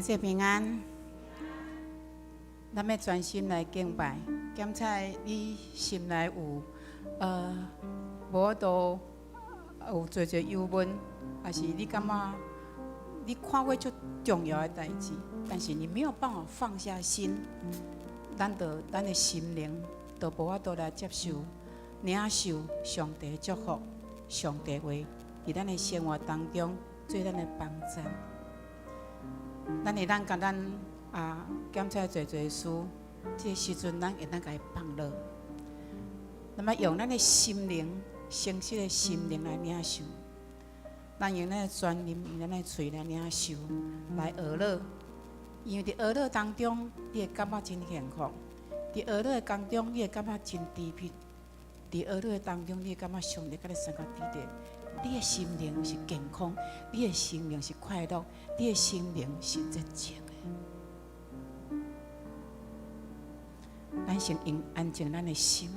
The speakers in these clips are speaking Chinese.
孩子平安，咱要专心来敬拜。检查你心内有无都有做忧闷，还是你感觉你看过足重要的代志，但是你没有办法放下心，咱的心灵都无法度来接受、领受上帝的祝福、上帝话，伫咱的生活当中做咱的帮助。咱会当甲咱检查做事，这个时阵咱会当甲伊放落。那么用咱的心灵、诚实的心灵来领受，咱用咱的专念、用咱的嘴来领受，来学乐。因为伫学乐当中，你会感觉真幸福；伫学乐当中，你会感觉真甜蜜；伫学乐当中，你会感觉上帝甲你三角地带。你的心灵是健康，你的心灵是快乐，你的心灵是热情的。咱先用安静咱的心。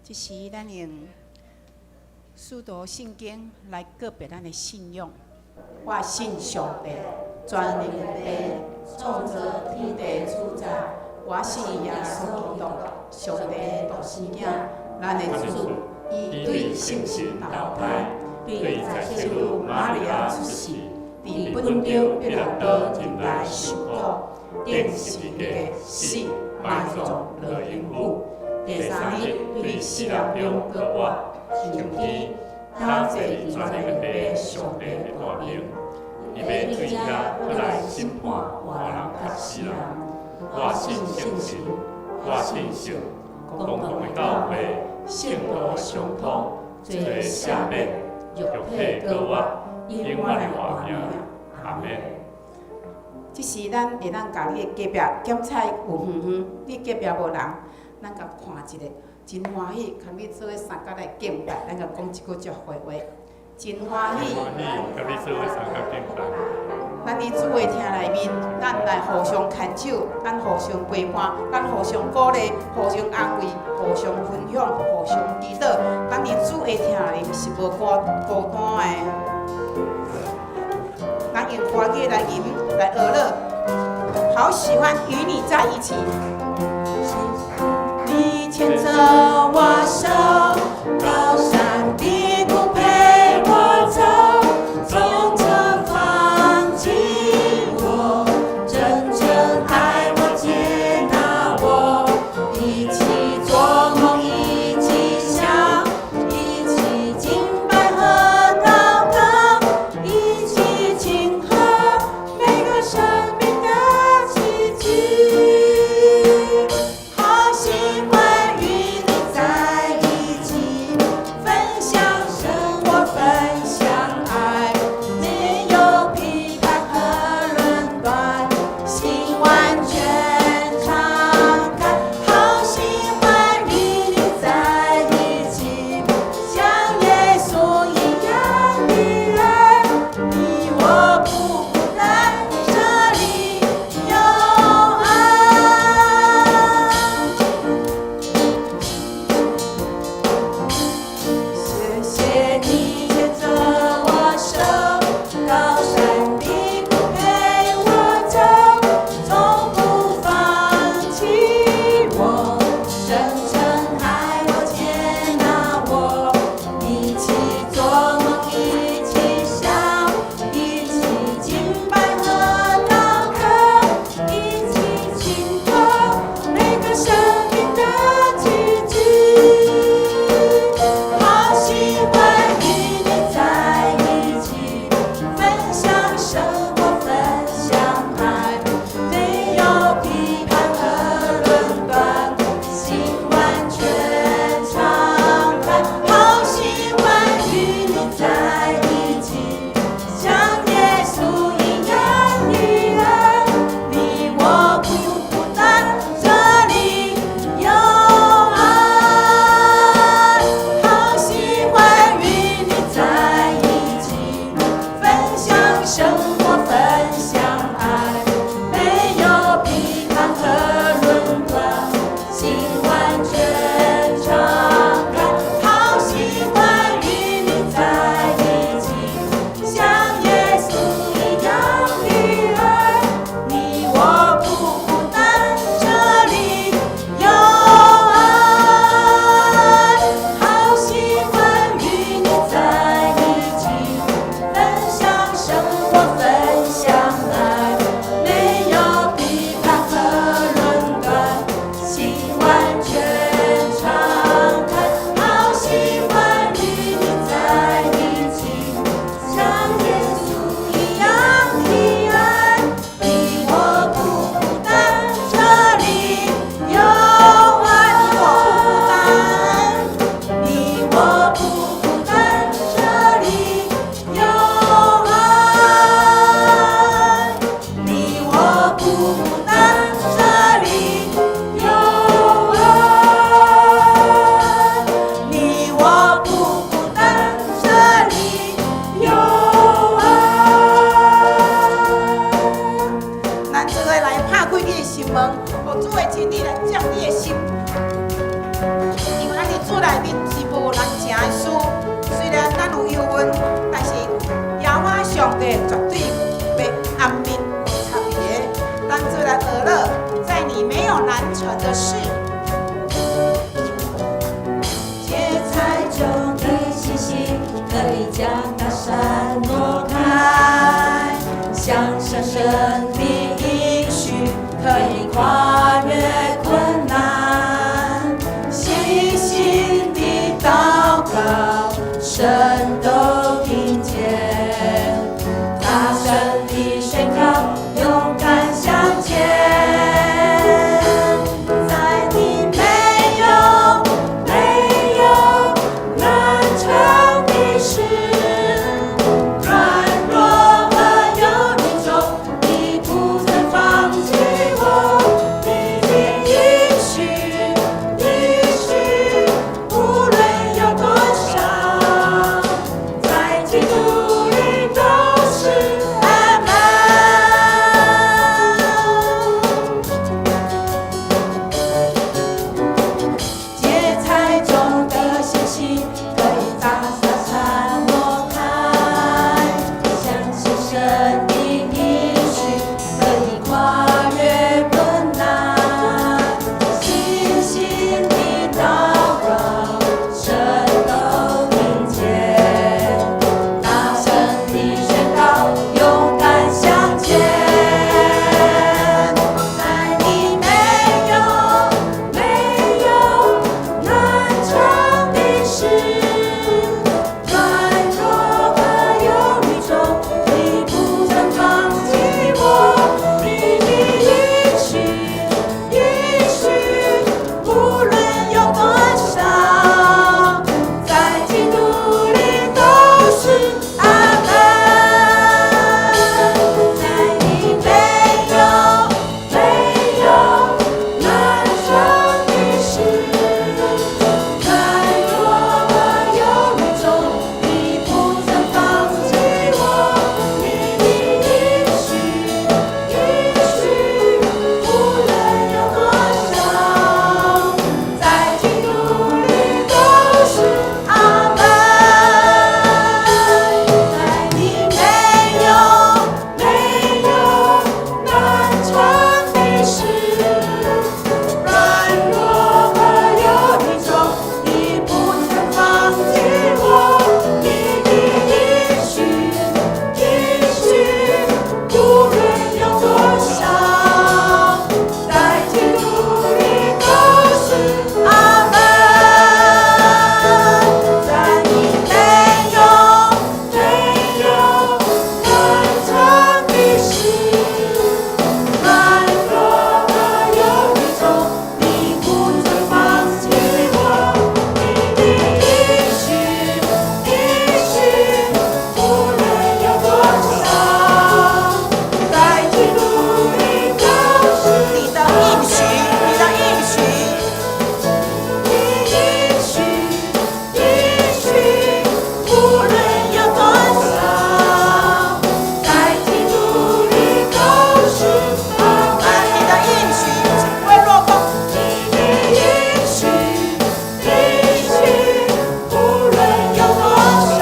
这时，咱用使徒圣经来告别咱的信仰。我信上帝，全能的父，创造天地主宰。我信耶稣基督，上帝独生子，咱的主，伊对圣神投胎，对在天女玛利亚出世，伫本中彼拉多前来受苦，顶十字架死，埋葬落阴府。第三日，对死人中搁活，上天，他坐全能的上帝的大名，伊要对遐过来审判活人甲死人。我信圣神，我信圣，共同的教会，圣道相通，做赦免，肉体搁活，永远的活命。阿门。这时，咱会当甲你的隔壁检查有远远，你隔壁无人。咱甲看一下，真欢喜，甲你做伙三角来敬拜，咱甲讲一句祝福话，真欢喜，甲你做伙三角敬拜。咱伫主的厅内面，咱来互相牵手，咱互相陪伴，咱互相鼓励，互相安慰，互相分享，互相祈祷。咱伫主的厅内是无孤单的。咱用歌曲来吟，来学乐，好喜欢与你在一起。你牵着我手，高山低谷陪我走，用这放弃我，真正爱我接纳我，一起做梦，一起想，一起敬拜和祷告，一起庆贺每个生命的奇迹。好喜欢与你在一真理来照你的心。因为咱日子内面是无人情的事，虽然咱有忧闷，但是耶和华上帝绝对会安眠插别。咱做来得乐，在你没有难成的事。芥菜中的信心，可以将大山挪开，向上神的应许，可以跨越困难。细心的祷告，神都听见。大声地宣告，勇敢向前。在你没有难成的事，软弱和忧虑中，你不曾放弃我。你的应许，无论有多少，在基督里都是阿门。芥菜中的信息，可以将大山挪开，相信神的应许，可以跨越困难。细心的祷告，神都听见。大声地宣告，勇敢向前。在你没有难成的事，软弱和忧虑中，你不曾放弃我。你的应许，无论有多少，在基督里都是阿门。在你没有难成的事，软弱和忧虑中，你不曾放弃我。你的应许，无论有多少，在基督里都是阿门。在你没有难成的事，软弱和忧虑中，你不曾放弃我。你的应许，无论有多少，在基督里都是阿门。在你没有难成的事，软弱和忧虑中，你不曾放弃我。你的应许，无论有多少，在基督里都是你的应许，你的应许，无论有多少，在基督里都是阿门。你的应许不会落空。你的应许，无论有多少，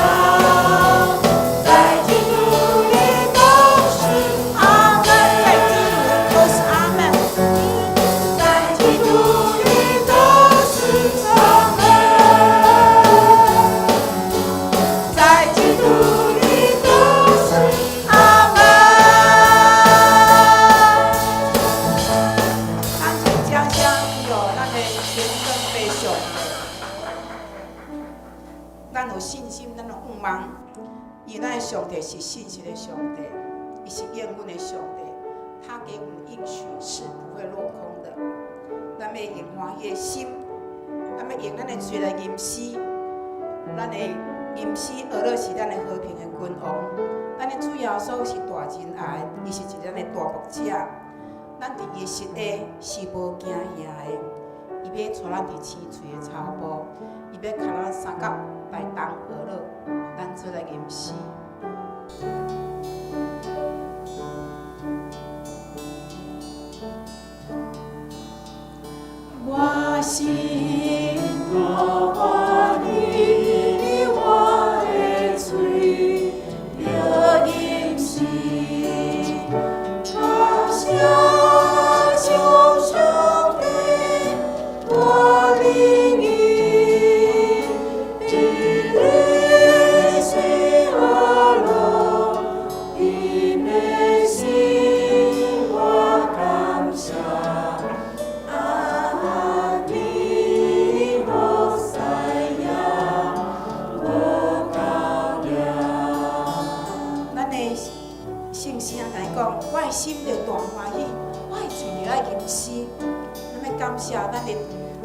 在基督里都是阿门。都是阿门。在基督里都是阿门。在基督里都是阿门。咱就将将有咱的天生白相，咱有信心，咱有盼望。因咱的上帝是信实的上帝，伊是应允的上帝，他给我们应许是不会落空的。咱要用欢喜的心，咱要用咱的嘴来吟诗，咱的吟诗而乐是咱的和平的君王。咱的主耶稣是大真爱，伊是一咱的大牧者。咱伫伊膝底是无惊吓的，伊要带咱伫青翠的草坡，伊要牵咱三角来同和乐，咱做来吟诗。心多欢喜，我的嘴着饮食，感谢上上帝我灵意，一日是我路，一日是我感谢。阿弥陀塞呀，无高呀。咱的圣诗啊来讲，我的心着大欢喜，我的嘴着爱吟诗。咱要感谢咱的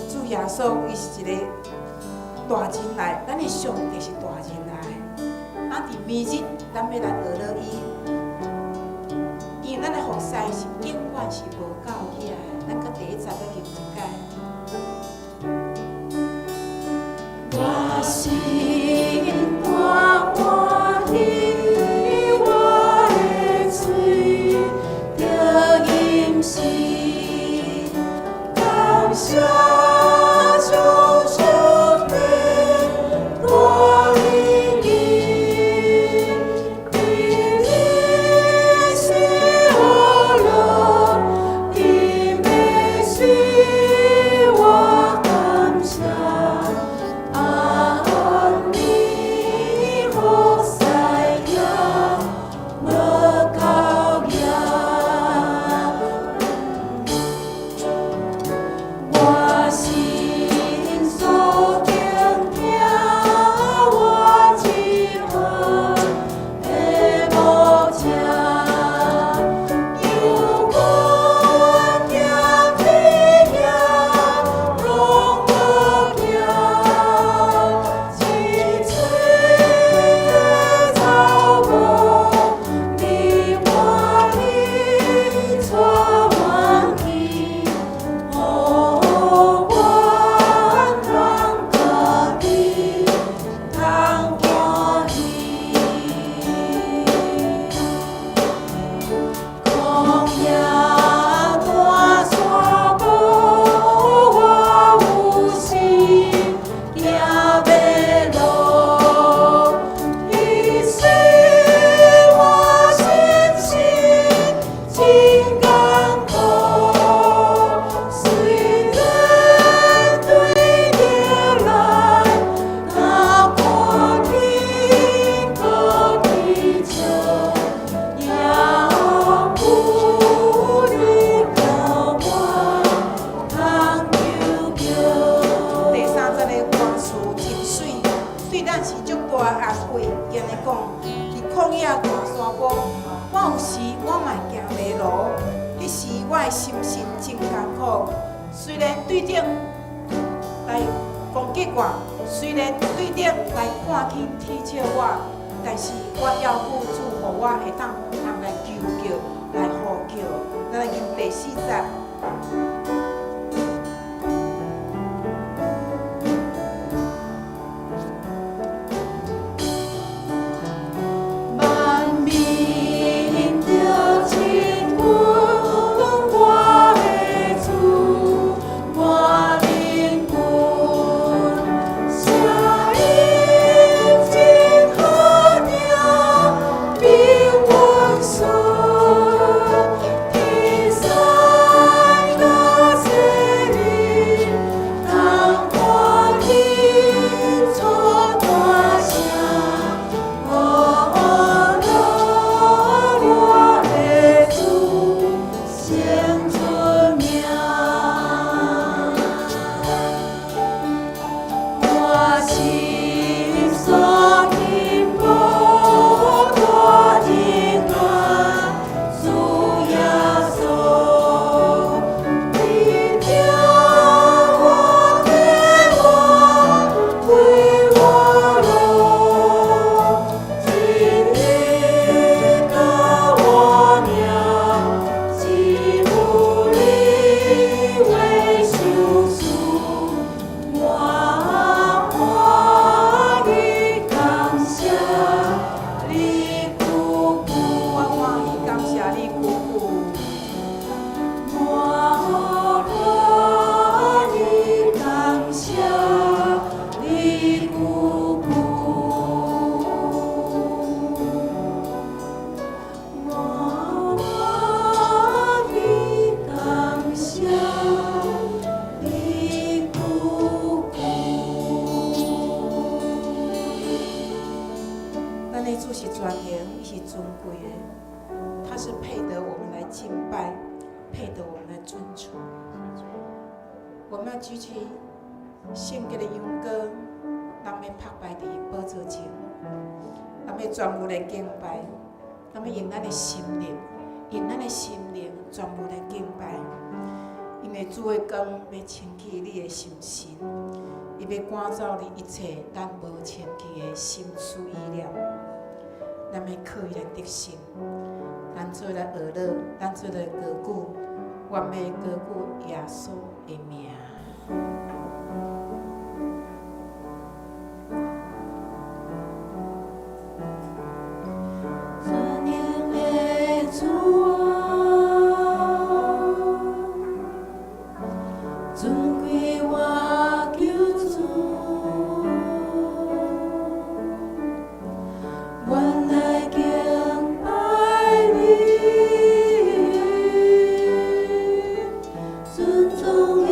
主耶稣，伊是一个大人来，咱的上帝是大人来。啊，伫明日咱要来学乐伊，因为咱的服侍是永远是无够起来的。咱搁第一集要吟一解。我心大欢喜，我的嘴着饮食，感谢上上帝大灵意，一日是我路，一日是我感谢。阿弥陀塞呀，无高呀。我心所敬听，我只好的无正，有我行天涯，拢无行，一吹草木，你我你错忘记。哦，我通可比，通欢喜。旷野大山坡，我有心行要路，伊使我心情真艰苦。虽然对着来，若看天高地长，也有你共我通悠悠。第30个歌词真水，对咱是足大的安慰。今日讲，伫旷野大山坡，我有时我嘛行袂路，迄时我的心情真艰苦。虽然对顶来攻击我，虽然对顶来看起踢笑我，但是我要付主，互我会当来求救，来呼叫。咱来吟第4节。万民着亲阮，我的主，我灵魂，声音真好听，比阮顺，天山伊是尊贵的，他是配得我们来敬拜，配得我们来尊崇。我们要举起圣洁的羊歌，咱要拍摆伫宝座前，咱要专务来敬拜，咱要用咱的心灵，用咱的心灵专务来敬拜。因为主的光要清起你的心神，伊要赶走你一切咱无清气的心思意念。咱要靠伊来得胜，咱做来学乐，咱做来高举，我们要高举耶稣的名。尊重耶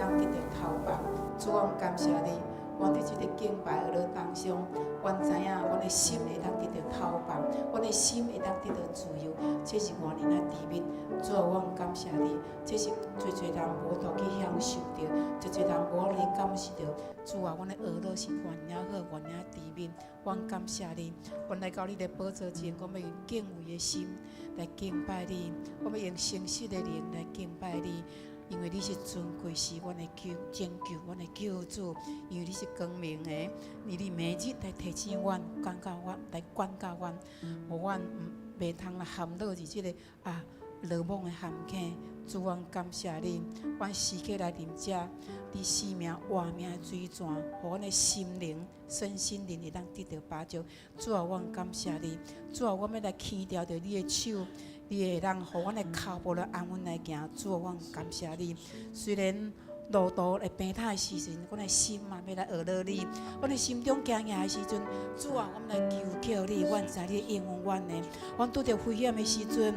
当得到头发。主啊，我感谢你，我伫即个敬拜而乐当中，我知影阮的心会当得到头发，阮的心会当得到自由。这是偌尔啊甜蜜。主啊，我感谢你，这是最人无法去享受着，最人无法去感受着。主啊，阮的耳朵是原了好，原了甜蜜。我感谢你，阮来到你的宝座前，我们用敬畏的心来敬拜你，我们用诚实的灵来敬拜你。因为你是尊贵，是阮的拯救，阮的救主。因为你是光明的，你每日来提醒阮、管教阮、来管教阮，互阮袂通来陷落伫即个落网的陷阱。主，阮感谢你，阮时刻来啉遮你生命活命的水泉，互阮的心灵、身心灵会当得到把救。主啊，阮感谢你，主啊，我要来牵调着你的手。你会让互阮的脚步来安稳来行，主啊，我感谢你。虽然路途会平坦的时阵，阮的心嘛要来学乐你。阮的心中惊讶的时阵，主啊，阮来求求你，阮知你应允阮的。阮拄着危险的时阵，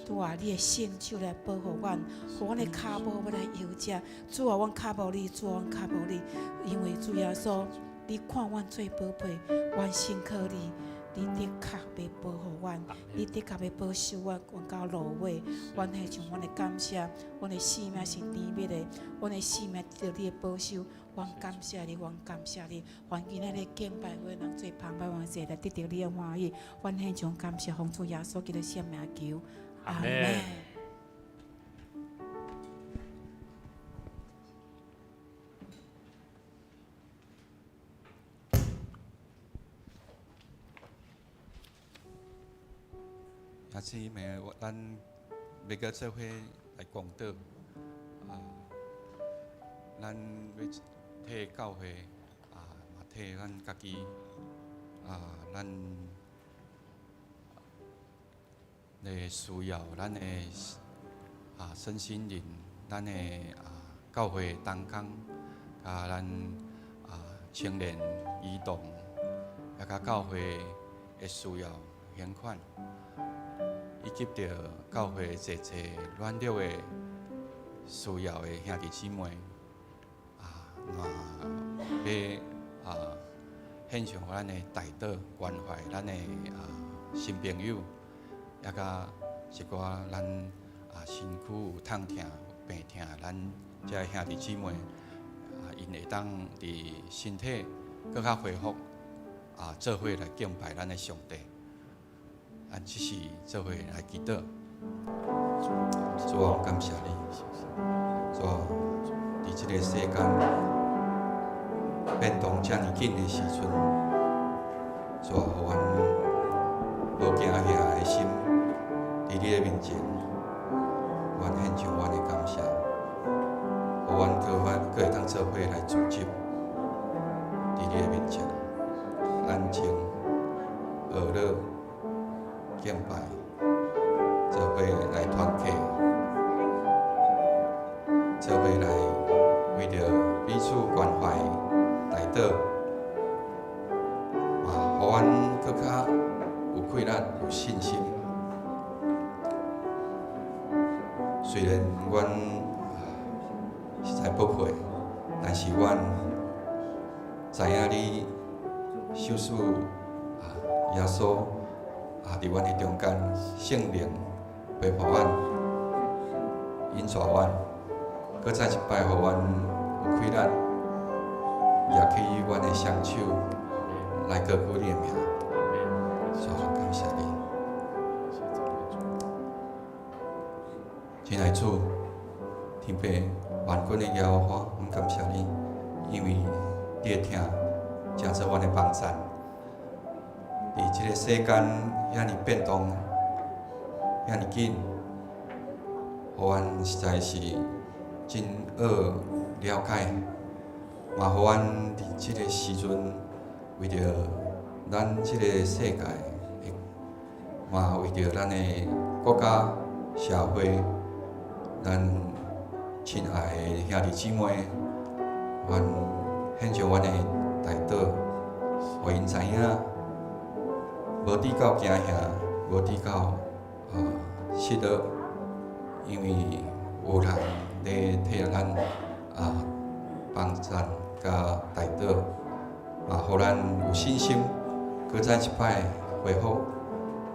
主啊，你的圣手来保护阮，互阮的脚步要来摇食。主啊，阮脚步你，主啊，阮脚步你，因为主耶稣，你看阮最宝贝，阮信靠你。你的确要保护阮，你的确要保守阮，阮到落尾。阮迄像阮的感谢，阮的生命是甜蜜的，阮的生命得到你的保守。阮感谢你，阮感谢你。愿今仔日敬拜会人做澎湃万世来得到你的欢喜。阮迄种感谢，奉主耶稣基督圣名求，阿门。也是暝，咱要个做伙来讲道，咱要替教会嘛替咱家己咱的需要，咱的身心灵，咱的教会同工，甲咱青年移动，也甲教会的需要捐款。以及着教会一切软弱的需要的兄弟姊妹，要献上咱的代祷关怀咱的新朋友，也甲一寡咱身躯有痛痛、病痛，咱这兄弟姊妹因会当伫身体更较恢复做伙来敬拜咱的上帝。咱只是做伙来祈祷，主啊，感谢你，主啊，伫这个世间变动这么紧的时阵，主啊，互阮无惊吓的心，伫你的面前，阮献上阮的感谢，互阮搁会当做伙来组织，伫你的面前，安静、和乐。敬拜，做伙来团结，做伙来为着彼此关怀、代祷，互阮更较有气力、有信心。虽然阮实在不配，但是阮知影你手术耶稣。伫阮的中间，圣灵陪伴阮，引带阮，搁再一摆，互阮有气力，举起阮的双手来高举你的名。主啊，感谢你，亲爱的主，天父万军的耶和华，我感谢你，因为你的听，正做阮的帮伞。伫即个世间遐尼变动，遐尼紧，互阮实在是真好了解，嘛互阮伫即个时阵，为着咱即个世界，嘛为着咱的国家、社会，咱亲爱的兄弟姊妹，阮献上阮的代祷，互因知影。无伫到惊吓，无伫到失落，因为有人咧替咱帮赞甲带导，互咱有信心，搁再一摆恢复，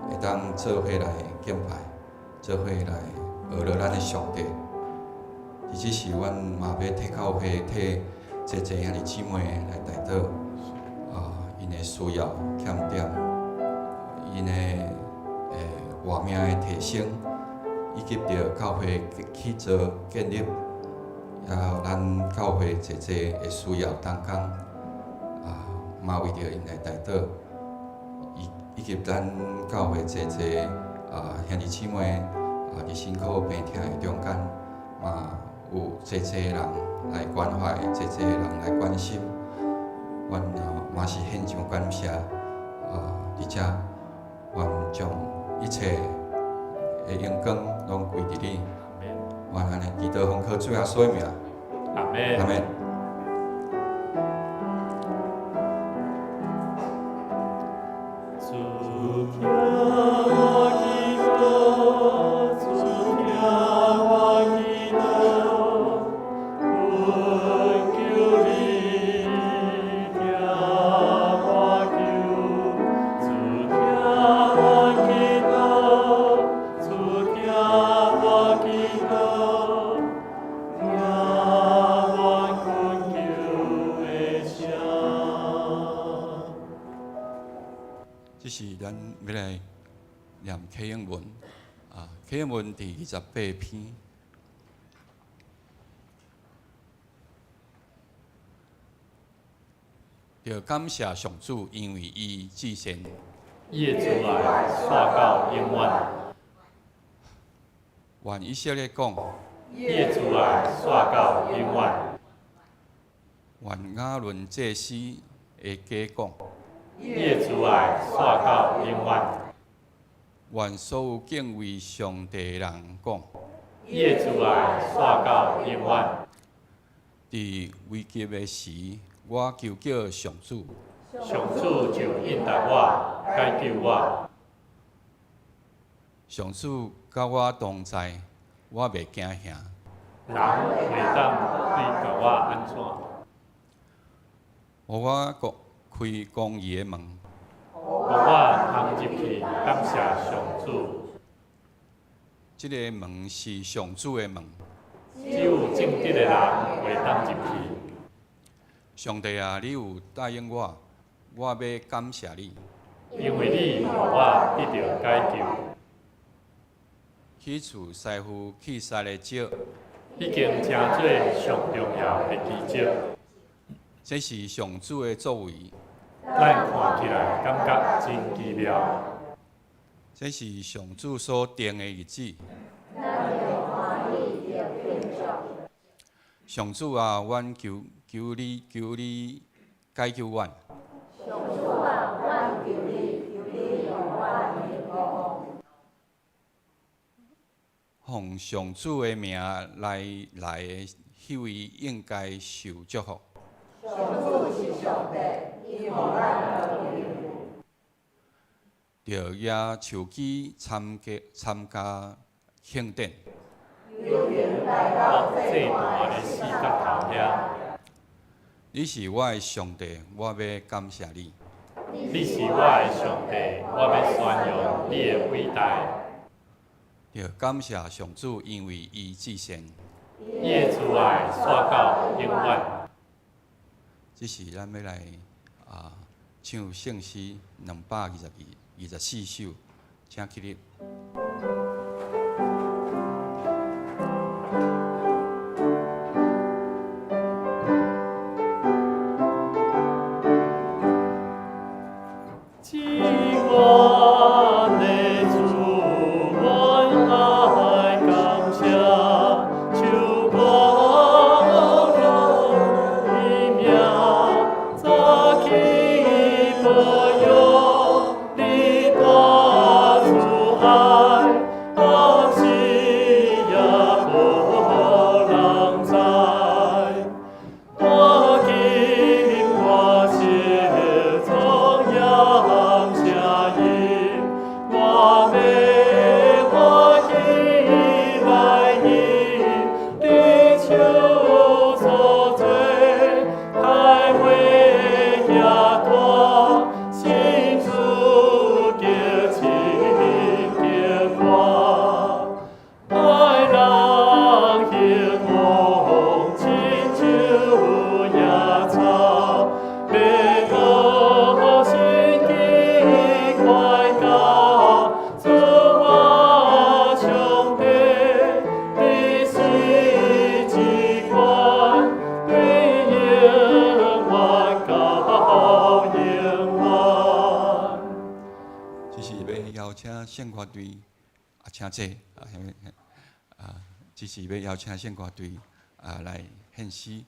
会当做伙来敬拜，做伙来学了咱的上帝。而只是阮嘛要替教会替这兄弟姊妹来带导，因的需要欠点，因的活命的提升，以及着教会去做建立，也有咱教会一的需要当中，嘛为着因来带导，以及咱教会一兄弟姊妹伫辛苦病痛的中间，嘛有人来关怀，人来关心，阮嘛是献上感谢，而且阮将一切的荣光拢归伫你。阮安尼祈祷奉靠主耶稣的名。阿门。阿门。这是咱要来念启应文，启应文第28篇。要感谢上主，因为伊至善。业主来刷到永远。愿以色列讲，业主来刷到永远。愿亚伦祭司的家讲，业主来刷到永远。愿所有敬畏上帝的人讲，业主来刷到永远。伫危急的时，我求叫上主，上主就应答我，解救我。上主甲我同在，我袂惊吓。人袂当对甲我安怎？互我开公义的门，互我通入去感谢上主。这个门是上主的门。只有正直的人袂当入去。上帝啊，你有答应我，我要感谢你。因为你互我得到解救。去除师傅去杀的石，已经成做上重要的奇迹。这是上主的作为。咱看起来感觉真奇妙。这是上主所定的日子。上主啊，阮求你解救阮。上主啊，阮求你用阮的福。奉上主的名来的迄位应该受祝福。上主是上帝，伊予咱和平。着也手机参加庆典。有缘来到这大的四角头遐。你是我的上帝，我要感谢你。你是我的上帝，我要宣扬你的伟大。着感谢上主，因为伊至善。业主爱刷到永远。这是咱要来唱圣诗224首，请起立。我心中扬下一邀请献歌队请坐只是要邀请献歌队来献诗。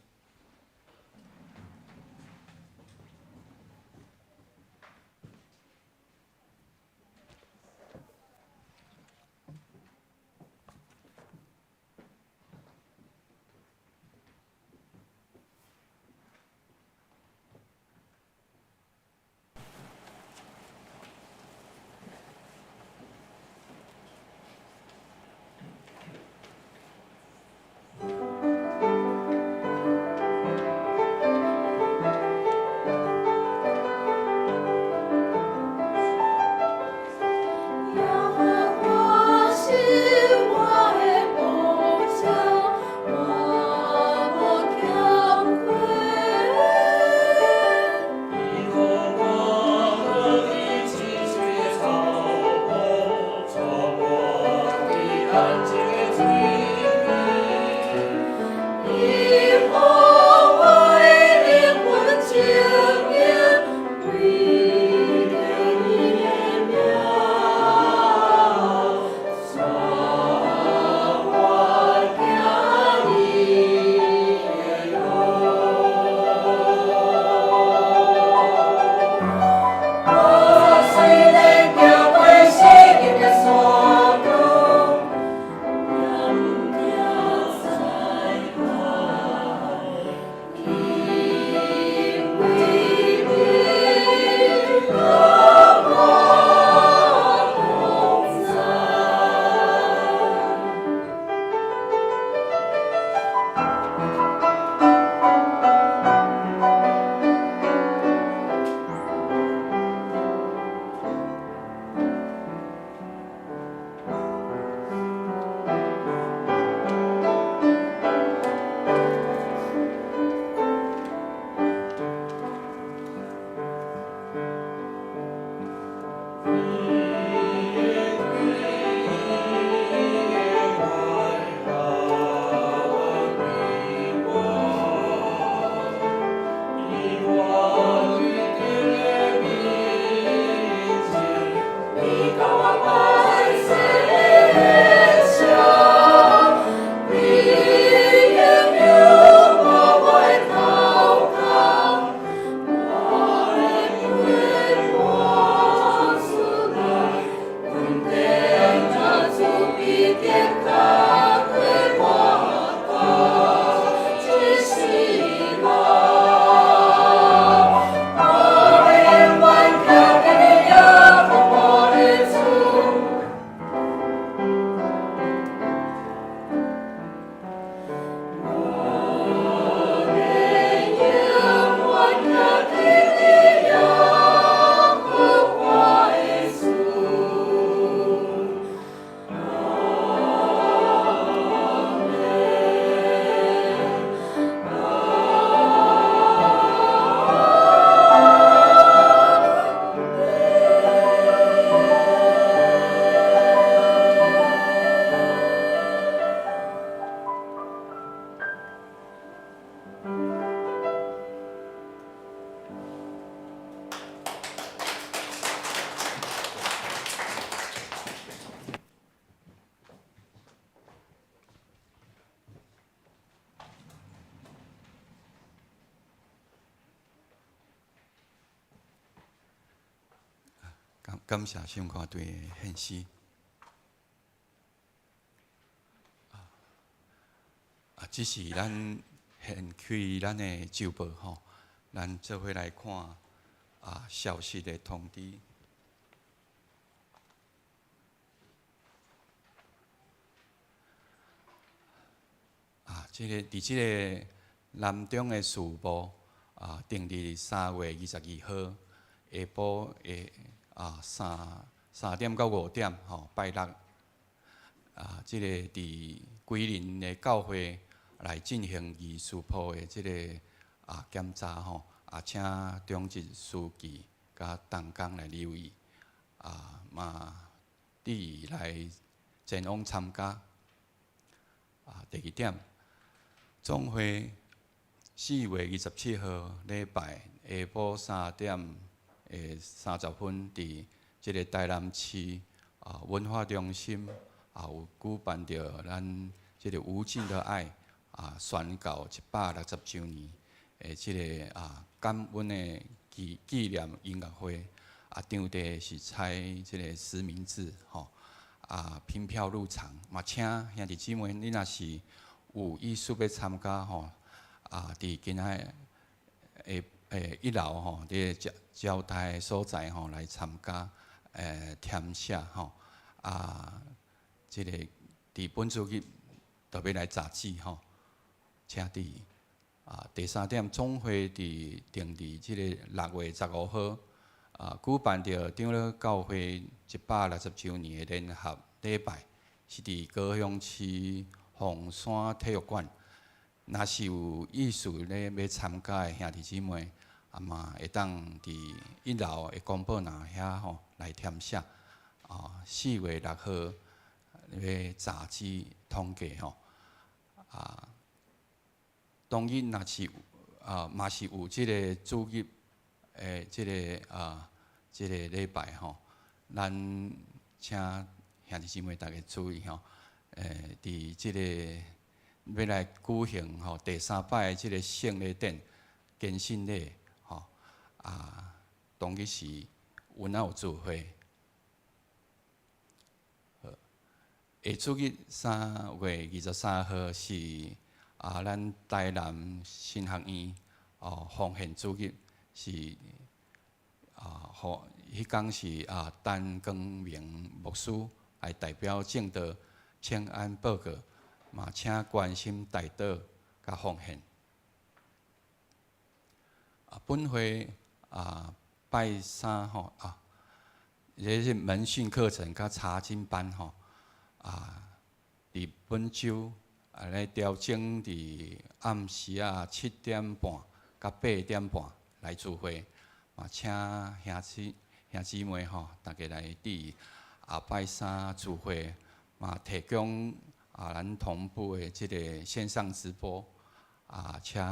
感谢献歌队的献诗。这是咱献开咱的周报吼，咱做伙来看消息的通知。伫即个南中的事务定伫3月22号下晡的3点到5点拜六即个伫桂林的教会来进行仪式铺的即个检查请中职书记甲同工来留意嘛，来前往参加。第2点，总会4月27号礼拜下晡3点30分，伫即个台南市文化中心有举办着咱即个无尽的爱宣告160周年的即个感恩的纪念音乐会场地是采即个实名制凭票入场，嘛请兄弟姊妹，你若是有意思要参加伫今仔1楼伫招待所在来参加填写即个伫本主日就要来查址请伫第3点总会定伫即个6月15号举办着长老教会160周年的联合礼拜，是伫高雄市凤山体育馆。若是有意思咧要参加的兄弟姊妹，嘛会当伫1楼的公报栏遐来填写。4月6号要查址统计当日若是嘛是有即个主日的即个礼拜咱请兄弟姊妹大家注意伫即个要来举行第3摆的即个圣礼典献信礼当日是有有聚会。下主日3月23号是咱台南新学院奉献主日是迄天是陈光明牧师来代表正道请安报告，嘛请关心代祷甲奉献。本会拜3这是门训课程甲查经班伫本周来调整伫暗时7点半甲8点半来聚会，嘛请兄姊妹大家来伫拜3聚会，嘛提供咱同步的即个线上直播请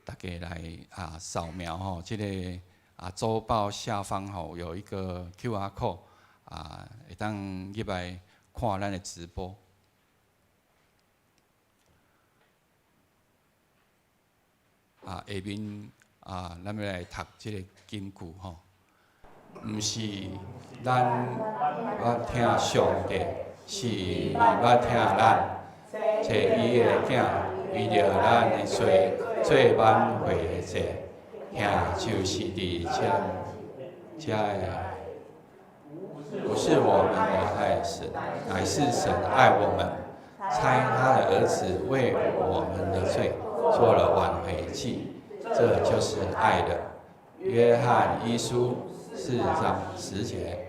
大家来扫描即个周报下方有一个 QR code 会当入来看咱的直播。下面咱要来读即个金句毋是咱捌听上帝，是捌听咱，找伊的囝，为着咱的罪做挽回的祭，遐就是伫遮的。不是我们的爱神，乃是神爱我们，差他的儿子为我们的罪做了挽回祭，这就是爱的。约翰一书4章10节。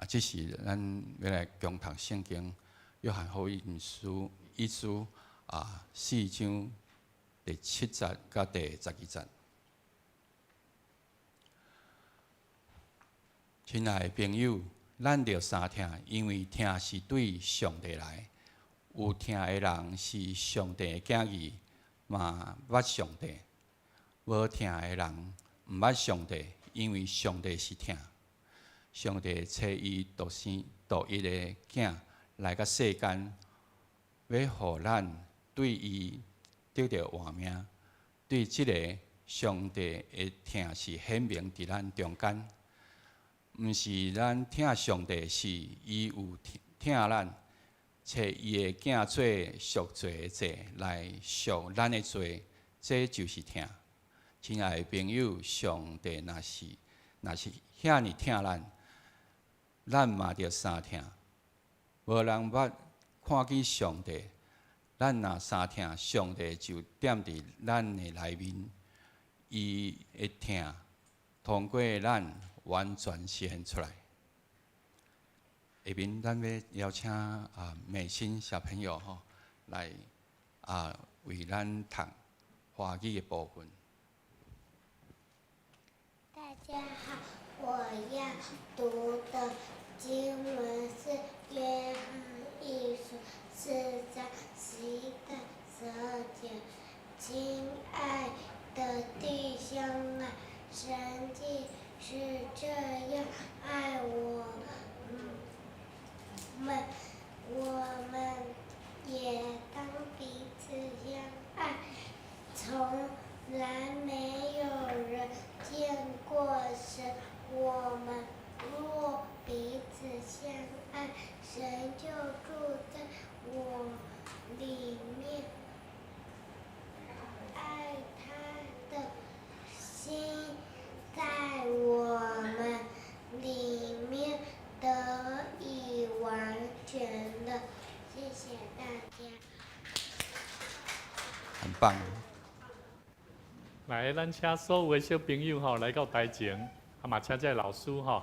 这是咱要来共读圣经，约翰福音书4章第7节到第12节。亲爱的朋友，咱着相听，因为听是对上帝来。有听的人是上帝的囝儿，嘛捌上帝；无听的人毋捌上帝，因为上帝是听。上帝找伊独一的囝来到世间，要互咱对伊得到活命。对即个上帝的听是显明伫咱中间。毋是咱听上帝，是伊有听咱，找伊的囝做赎罪的祭来赎咱的罪，这就是听。亲爱的朋友，上帝若是遐尼听咱嘛着相听。无人捌看见上帝，咱若相听，上帝就踮伫咱的内面，伊会听，通过咱完全实现出来。下面咱要邀请美心小朋友来为咱读华语的部分。大家好，我要读的经文是约翰一书4章11到12节。亲爱的弟兄神迹是这样爱我们，我们也当彼此相爱。从来没有人见过神，我们若彼此相爱，神就住在我里面，爱他的心在我们里面得以完全的。谢谢大家。很棒。来，咱请所有的小朋友吼来到台前，嘛请这老师吼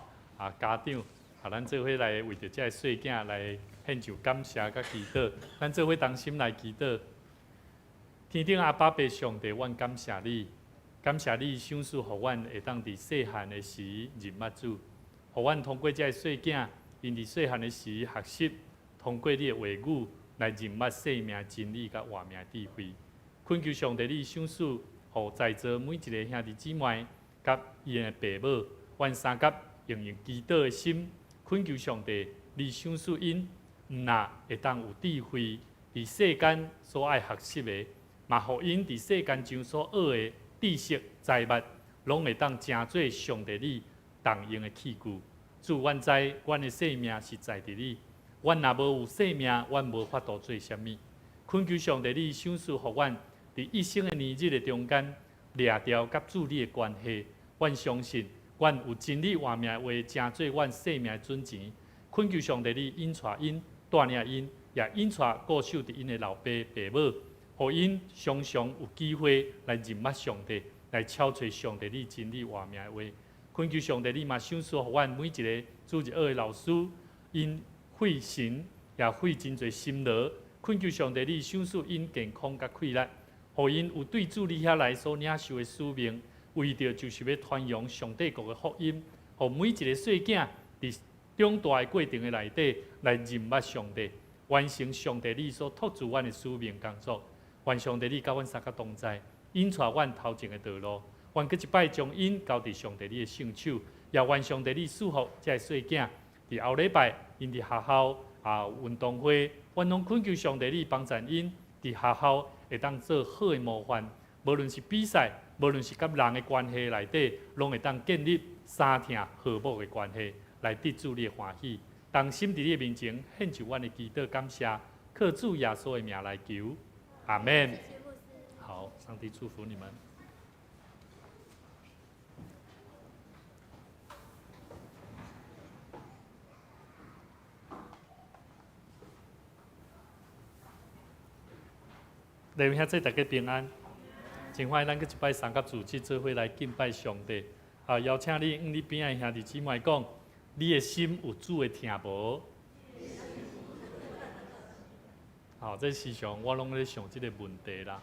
家长咱做伙来为着这细囝来献上感谢甲祈祷，咱做伙同心来祈祷。天顶阿爸爸上帝，阮感谢你，感谢你赏赐互阮会当伫细汉的时认捌主，互阮通过这细囝，因伫细汉的时学习，通过你的话语来认捌生命真理甲活命智慧。恳求上帝你赏赐。互在座每一个兄弟姊妹，甲伊的爸母，阮三甲用祈祷的心，恳求上帝，你赏赐因，毋但会当有智慧，伫世间所爱学习的，嘛互因伫世间上所学的知识财物，拢会当成做上帝你动用的器具。主，阮知阮的生命是在伫你，阮若无有生命，阮无法度做啥物。恳求上帝，你赏赐互阮。伫一生的年日的中间，掠掉甲主你的关系，阮相信，阮有真理活命的话，成做阮生命的准钱。恳求上帝你引带因，带领因，也引带固守伫因的老爸爸母，互因常常有机会来认捌上帝，来敲找上帝你真理活命的话。恳求上帝你嘛赏赐互阮每一个主日学的老师，因费神也费真侪心劳。恳求上帝你赏赐因健康甲快乐。互因有对主你遐来所领受的使命，为着就是要传扬上帝国的福音，互每一个细囝伫长大的过程的内底来认捌上帝，完成上帝你所托付阮的使命工作。愿上帝你甲阮三个同在，引带阮头前的道路。愿搁一摆将因交伫上帝你的圣手，也愿上帝你赐福这细囝伫后礼拜因伫学校运动会，阮拢恳求上帝你帮助因伫学校。会当做好的模范，无论是比赛，无论是甲人的关系内底，拢会当建立三听和睦的关系，来得主你的欢喜。当心伫你的面前献上阮的祈祷感谢，靠主耶稣的名来求，阿门。好，上帝祝福你们。弟兄姊妹，大家平安。真欢迎咱去一摆三甲组织做伙来敬拜上帝。邀请你向你边仔兄弟姊妹讲，你的心有主的听无？这时常我拢咧想即个问题啦。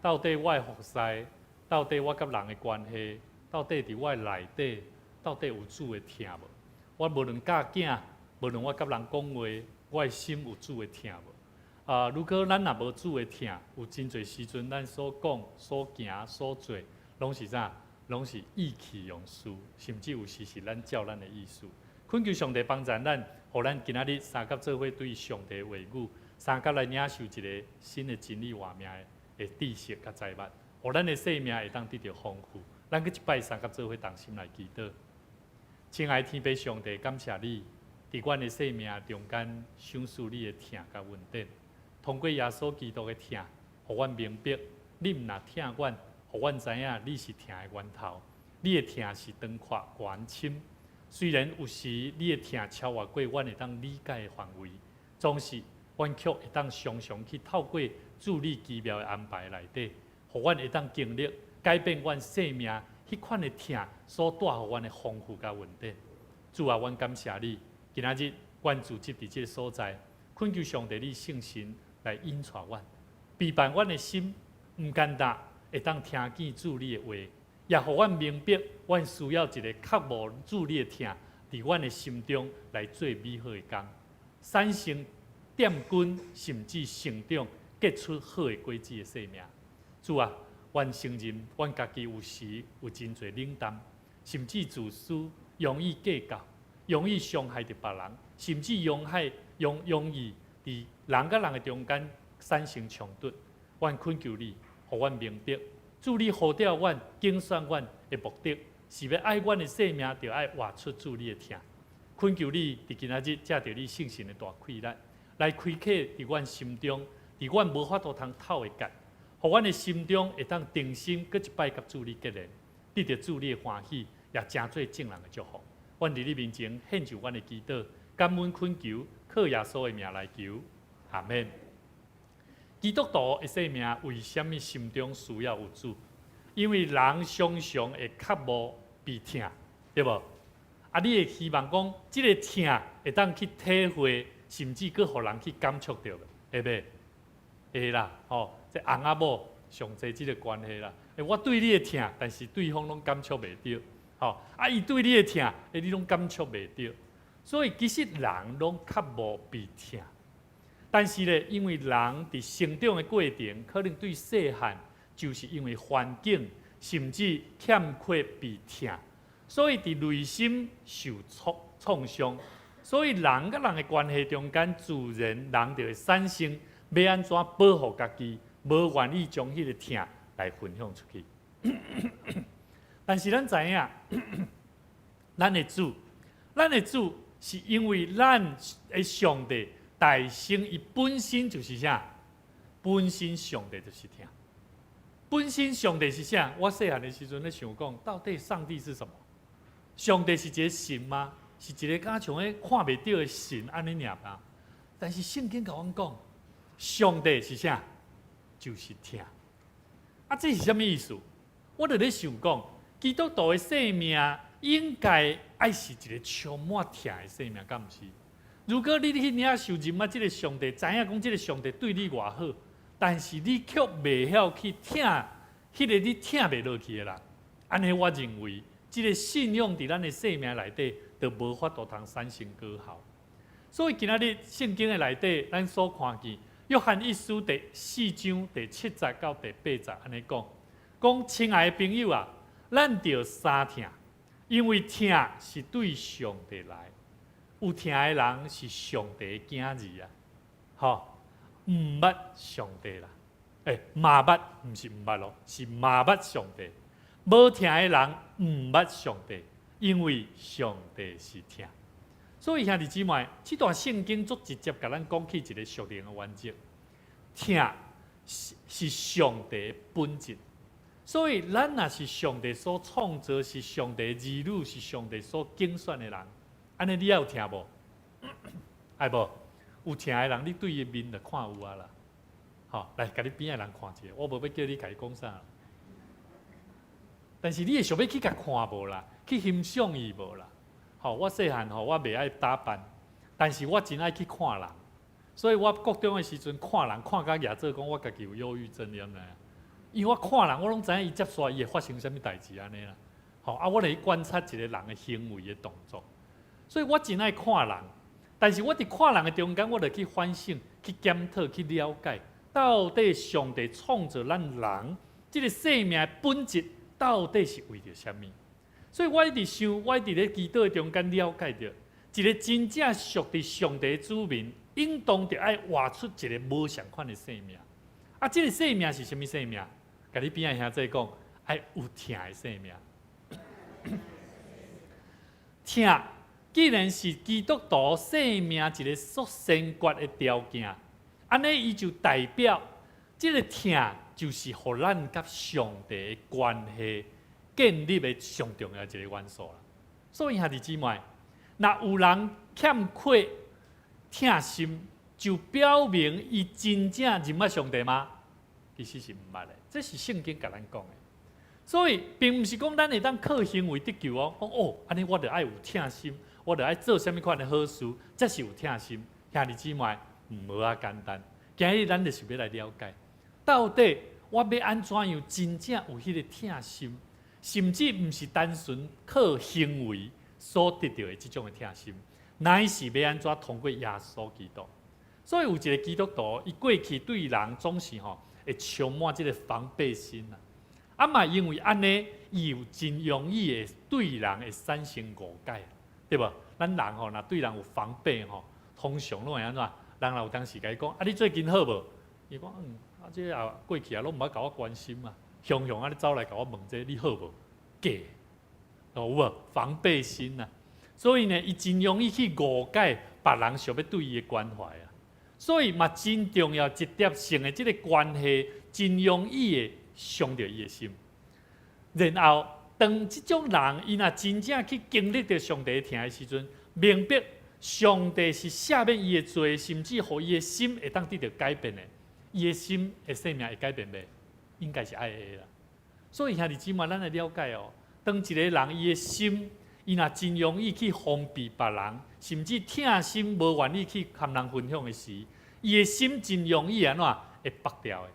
到底我的服侍，到底我甲人的关系，到底伫我的内底，到底有主的听无？我无论教囝，无论我甲人讲话，我的心有主的听无？如果咱若无主的听，有真侪时阵，咱所讲、所行、所做，拢是啥？拢是意气用事，甚至有时是咱照咱的意思。恳求上帝帮助咱，互咱今仔日三甲做伙对上帝的话语，三甲来领受一个新的真理活命的知识甲财物，互咱的生命会当得到丰富。咱去一摆三甲做伙同心来祈祷。亲爱的天父上帝，感谢你伫阮的生命中间赏赐你的听甲稳定。通过耶稣基督的听，互阮明白，你毋若听阮，互阮知影你是听的源头。你的听是长阔远深，虽然有时你的听超越过阮会当理解的范围，总是阮却会当常常去透过主你奇妙的安排内底，互阮会当经历改变阮生命迄款的听所带互阮的丰富甲稳定。主啊，阮感谢你，今仔日阮组织伫即个所在，恳求上帝你圣神来引带阮，陪伴阮的心，毋简单会当听见主你的话，也互阮明白，阮需要一个较无主你的听，伫阮的心中来做美好的工，产生点根，甚至成长，结出好的果子的生命。主啊，阮承认，阮家己有时有真侪冷淡，甚至自私、容易计较、容易伤害着别人，甚至容易伫人甲人的中间产生冲突。阮恳求你，互阮明白，主你呼召阮、竞选阮的目的，是要爱阮的性命，就爱活出主你的疼。恳求你伫今仔日借着你圣神的大开力，来开启伫阮心中，伫阮无法度通透的结，互阮的心中会当定心，搁一摆甲主你结连，得着主你的欢喜，也真做正人的祝福。阮伫你面前献上阮的祈祷，感恩恳求，靠耶稣的名来求，阿门。基督徒的生命为什么心中需要有主？因为人常常会渴慕被疼，对无？啊，你会希望讲，即个疼会当去体会，甚至搁互人去感触到，会袂？会啦，吼，这翁仔某上济即个关系啦。我对你的疼，但是对方拢感触袂到，吼，啊，伊对你的疼，你拢感触袂到。所以其实人拢渴慕被疼。但是咧，因为人伫成长的过程，可能对细汉就是因为环境，甚至欠缺被疼，所以伫内心受创伤。所以人甲人的关系中间，自然人就会产生要安怎保护家己，无愿意将迄个疼来分享出去。但是咱知影，咱的主是因为咱的上帝。大生伊本身就是啥？本身上帝就是疼。本身上帝是啥？我细汉的时阵咧想讲，到底上帝是什么？上帝是一个神吗？是一个敢像迄看袂到的神安尼尔吗？但是圣经甲阮讲，上帝是啥？就是疼。啊，这是啥物意思？我就咧想讲，基督徒的生命应该爱是一个充满疼的生命，敢毋是？如果你去领受任啊，这个上帝知影讲，这个上帝对你偌好，但是你却袂晓去疼，迄个你疼袂落去的人，安尼我认为，这个信仰伫咱的生命内底，就无法度通产生果效。所以今仔日圣经的内底，咱所看见约翰一书第4章第7节到第8节安尼讲，亲爱的朋友啊，咱着三疼，因为疼是对上帝来。有疼的人是上帝的囝儿啊，吼，毋捌上帝啦，嘛捌，毋是毋捌咯，是嘛捌上帝。无疼的人毋捌上帝，因为上帝是疼。所以兄弟姊妹，这段圣经足直接甲咱讲起一个属灵的原则，疼是上帝的本质。所以咱若是上帝所创造，是上帝的儿女，是上帝所拣选的人。安尼你也有疼无？爱无？有疼的人，你对伊面就看有啊啦。好，来，甲你边的人看一下，我无要叫你家己讲啥。但是你会想要去甲看无啦，去欣赏伊无啦。好，我细汉吼，我袂爱打扮，但是我真爱去看人。所以我国中的时阵看人，看甲亚做讲我家己有忧郁症了呢。因为我看人，我拢知影伊接续伊会发生啥物代志安尼啦。好，啊，我来观察一个人的行为的动作。所以我真爱看人，但是我伫看人的中间，我就去反省、去检讨、去了解，到底上帝创造咱人这个生命的本质到底是为着啥物？所以我一直想，我一直咧祈祷中间了解到，一个真正属伫上帝的子民，应当着爱活出一个无相款的生命。啊，这个生命是啥物生命？甲你边仔兄弟讲，爱有疼的生命。疼。既然是基督徒生命一个所先决的条件，安尼伊就代表这个疼就是互咱甲上帝的关系建立的上重要一个元素啦。所以兄弟姊妹，若有人欠缺疼心，就表明伊真正认捌上帝吗？其实是毋捌的，这是圣经甲咱讲的。所以并毋是讲咱会当靠行为得救哦。讲哦，安尼我着爱有疼心。我着爱做啥物款的好事，才是有疼心。兄弟姊妹，无啊简单。今日咱就是要来了解，到底我要安怎样真正有迄个疼心，甚至毋是单纯靠行为所得到的这种的疼心，乃是要安怎通过耶稣基督。所以有一个基督徒，伊过去对人总是会充满这个防备心啊。啊嘛，因为安尼，伊有真容易会对人会产生误解，对无？咱人吼，若对人有防备吼，通常拢会安怎？人若有当时甲伊讲，啊，你最近好无？伊讲，啊，这啊过去啊，拢毋捌甲我关心嘛，雄雄啊，你走来甲我问这你好无？假，有无？防备心啊，所以呢，伊真容易去误解别人想要对伊的关怀啊，所以嘛，真重要直接性的这个关系，真容易的伤着伊的心。然后，当这种人伊若真正去经历着上帝疼的时阵，明白上帝是赦免伊的罪，甚至互伊的心会当得到改变的。伊的心的生命会改变袂？应该是爱的啦。所以兄弟姊妹，咱来了解哦。当一个人伊的心，伊若真容易去封闭别人，甚至疼心无愿意去跟人分享的时，伊的心真容易安怎会拔掉的。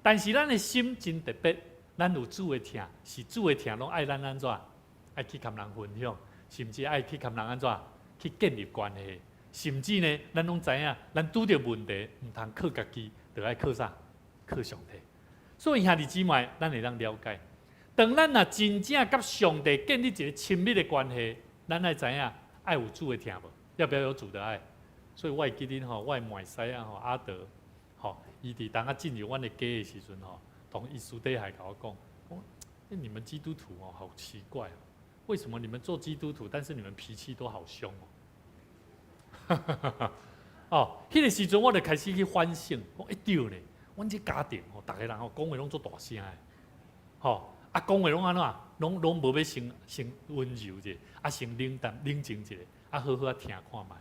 但是咱的心真特别，咱有主的疼，是主的疼，拢爱咱安怎？爱去跟人分享，甚至爱去跟人安怎？去建立关系。甚至呢，咱拢知影，咱拄着问题，毋通靠家己。就爱靠啥？靠上帝。所以兄弟姊妹，咱会当了解。当咱若真正甲上帝建立一个亲密的关系，咱爱知影爱有主的疼无？要不要有主的爱？所以我会记恁吼，我的麦西啊吼阿德，吼伊伫当啊进入阮的家的时阵吼，同伊私底下甲我讲，你们基督徒哦，好奇怪哦，为什么你们做基督徒，但是你们脾气都好凶哦？哦，迄个时阵我就开始去反省，讲对咧，阮这家庭吼，逐个人吼讲话拢做大声诶，吼啊讲话拢安怎，拢无要先温柔者，啊先冷静一下，啊好好听看卖。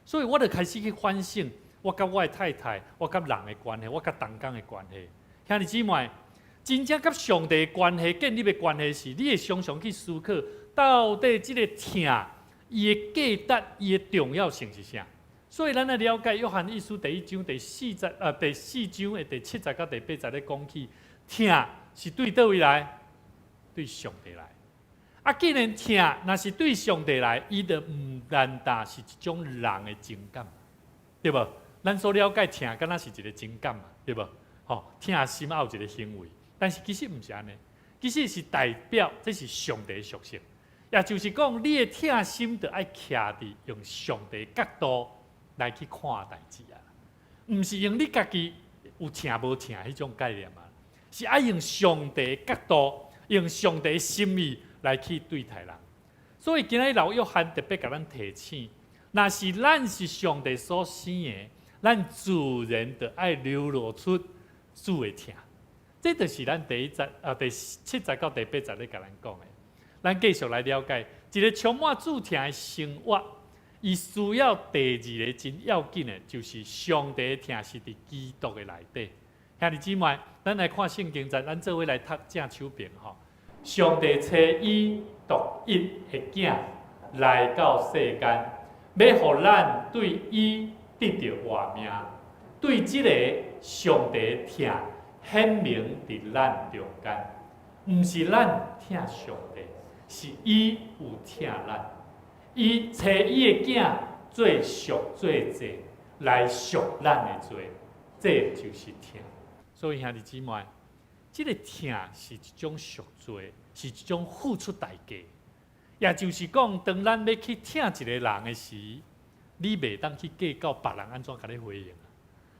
所以我就开始去反省，我甲我的太太，我甲人的关系，我甲同工的关系。兄弟姊妹，真正甲上帝的关系建立的关系是，你会常常去思考，到底这个听伊的价值、伊的重要性是啥？所以，咱来了解约翰一书第1章第4章的第7节到第8节咧讲起，听是对倒位来？对上帝来。啊，既然听若是对上帝来，伊就毋单单是一种人的情感，对无？咱所了解听，敢若是一个情感嘛，对无？吼，听心也有一个行为，但是其实毋是安尼，其实是代表这是上帝的属性，也就是讲，你的听心就爱徛伫用上帝的角度。来去看代志啊，毋是用你家己有听无听迄种概念啊，是爱用上帝的角度，用上帝的心意来去对待人。所以今日老约翰特别甲咱提醒，若是咱是上帝所生的，咱自然就爱流露出主的听。这就是咱第7节到第8节咧甲咱讲的。咱继续来了解一个充满主听的生活。伊需要第二个真要紧的，就是上帝的听是伫基督的内底。兄弟姊妹，咱来看圣经，咱做伙来读正手边吼。上帝找伊独一的囝来到世间，要互咱对伊得到活命。对即个上帝的听显明伫咱中间，毋是咱听上帝，是伊有听咱。伊找伊的囝做赎罪祭来赎咱的罪，这就是听。所以兄弟姊妹，这个听是一种赎罪，是一种付出代价。也就是讲，当咱要去听一个人的时，你袂当去计较别人安怎甲你回应。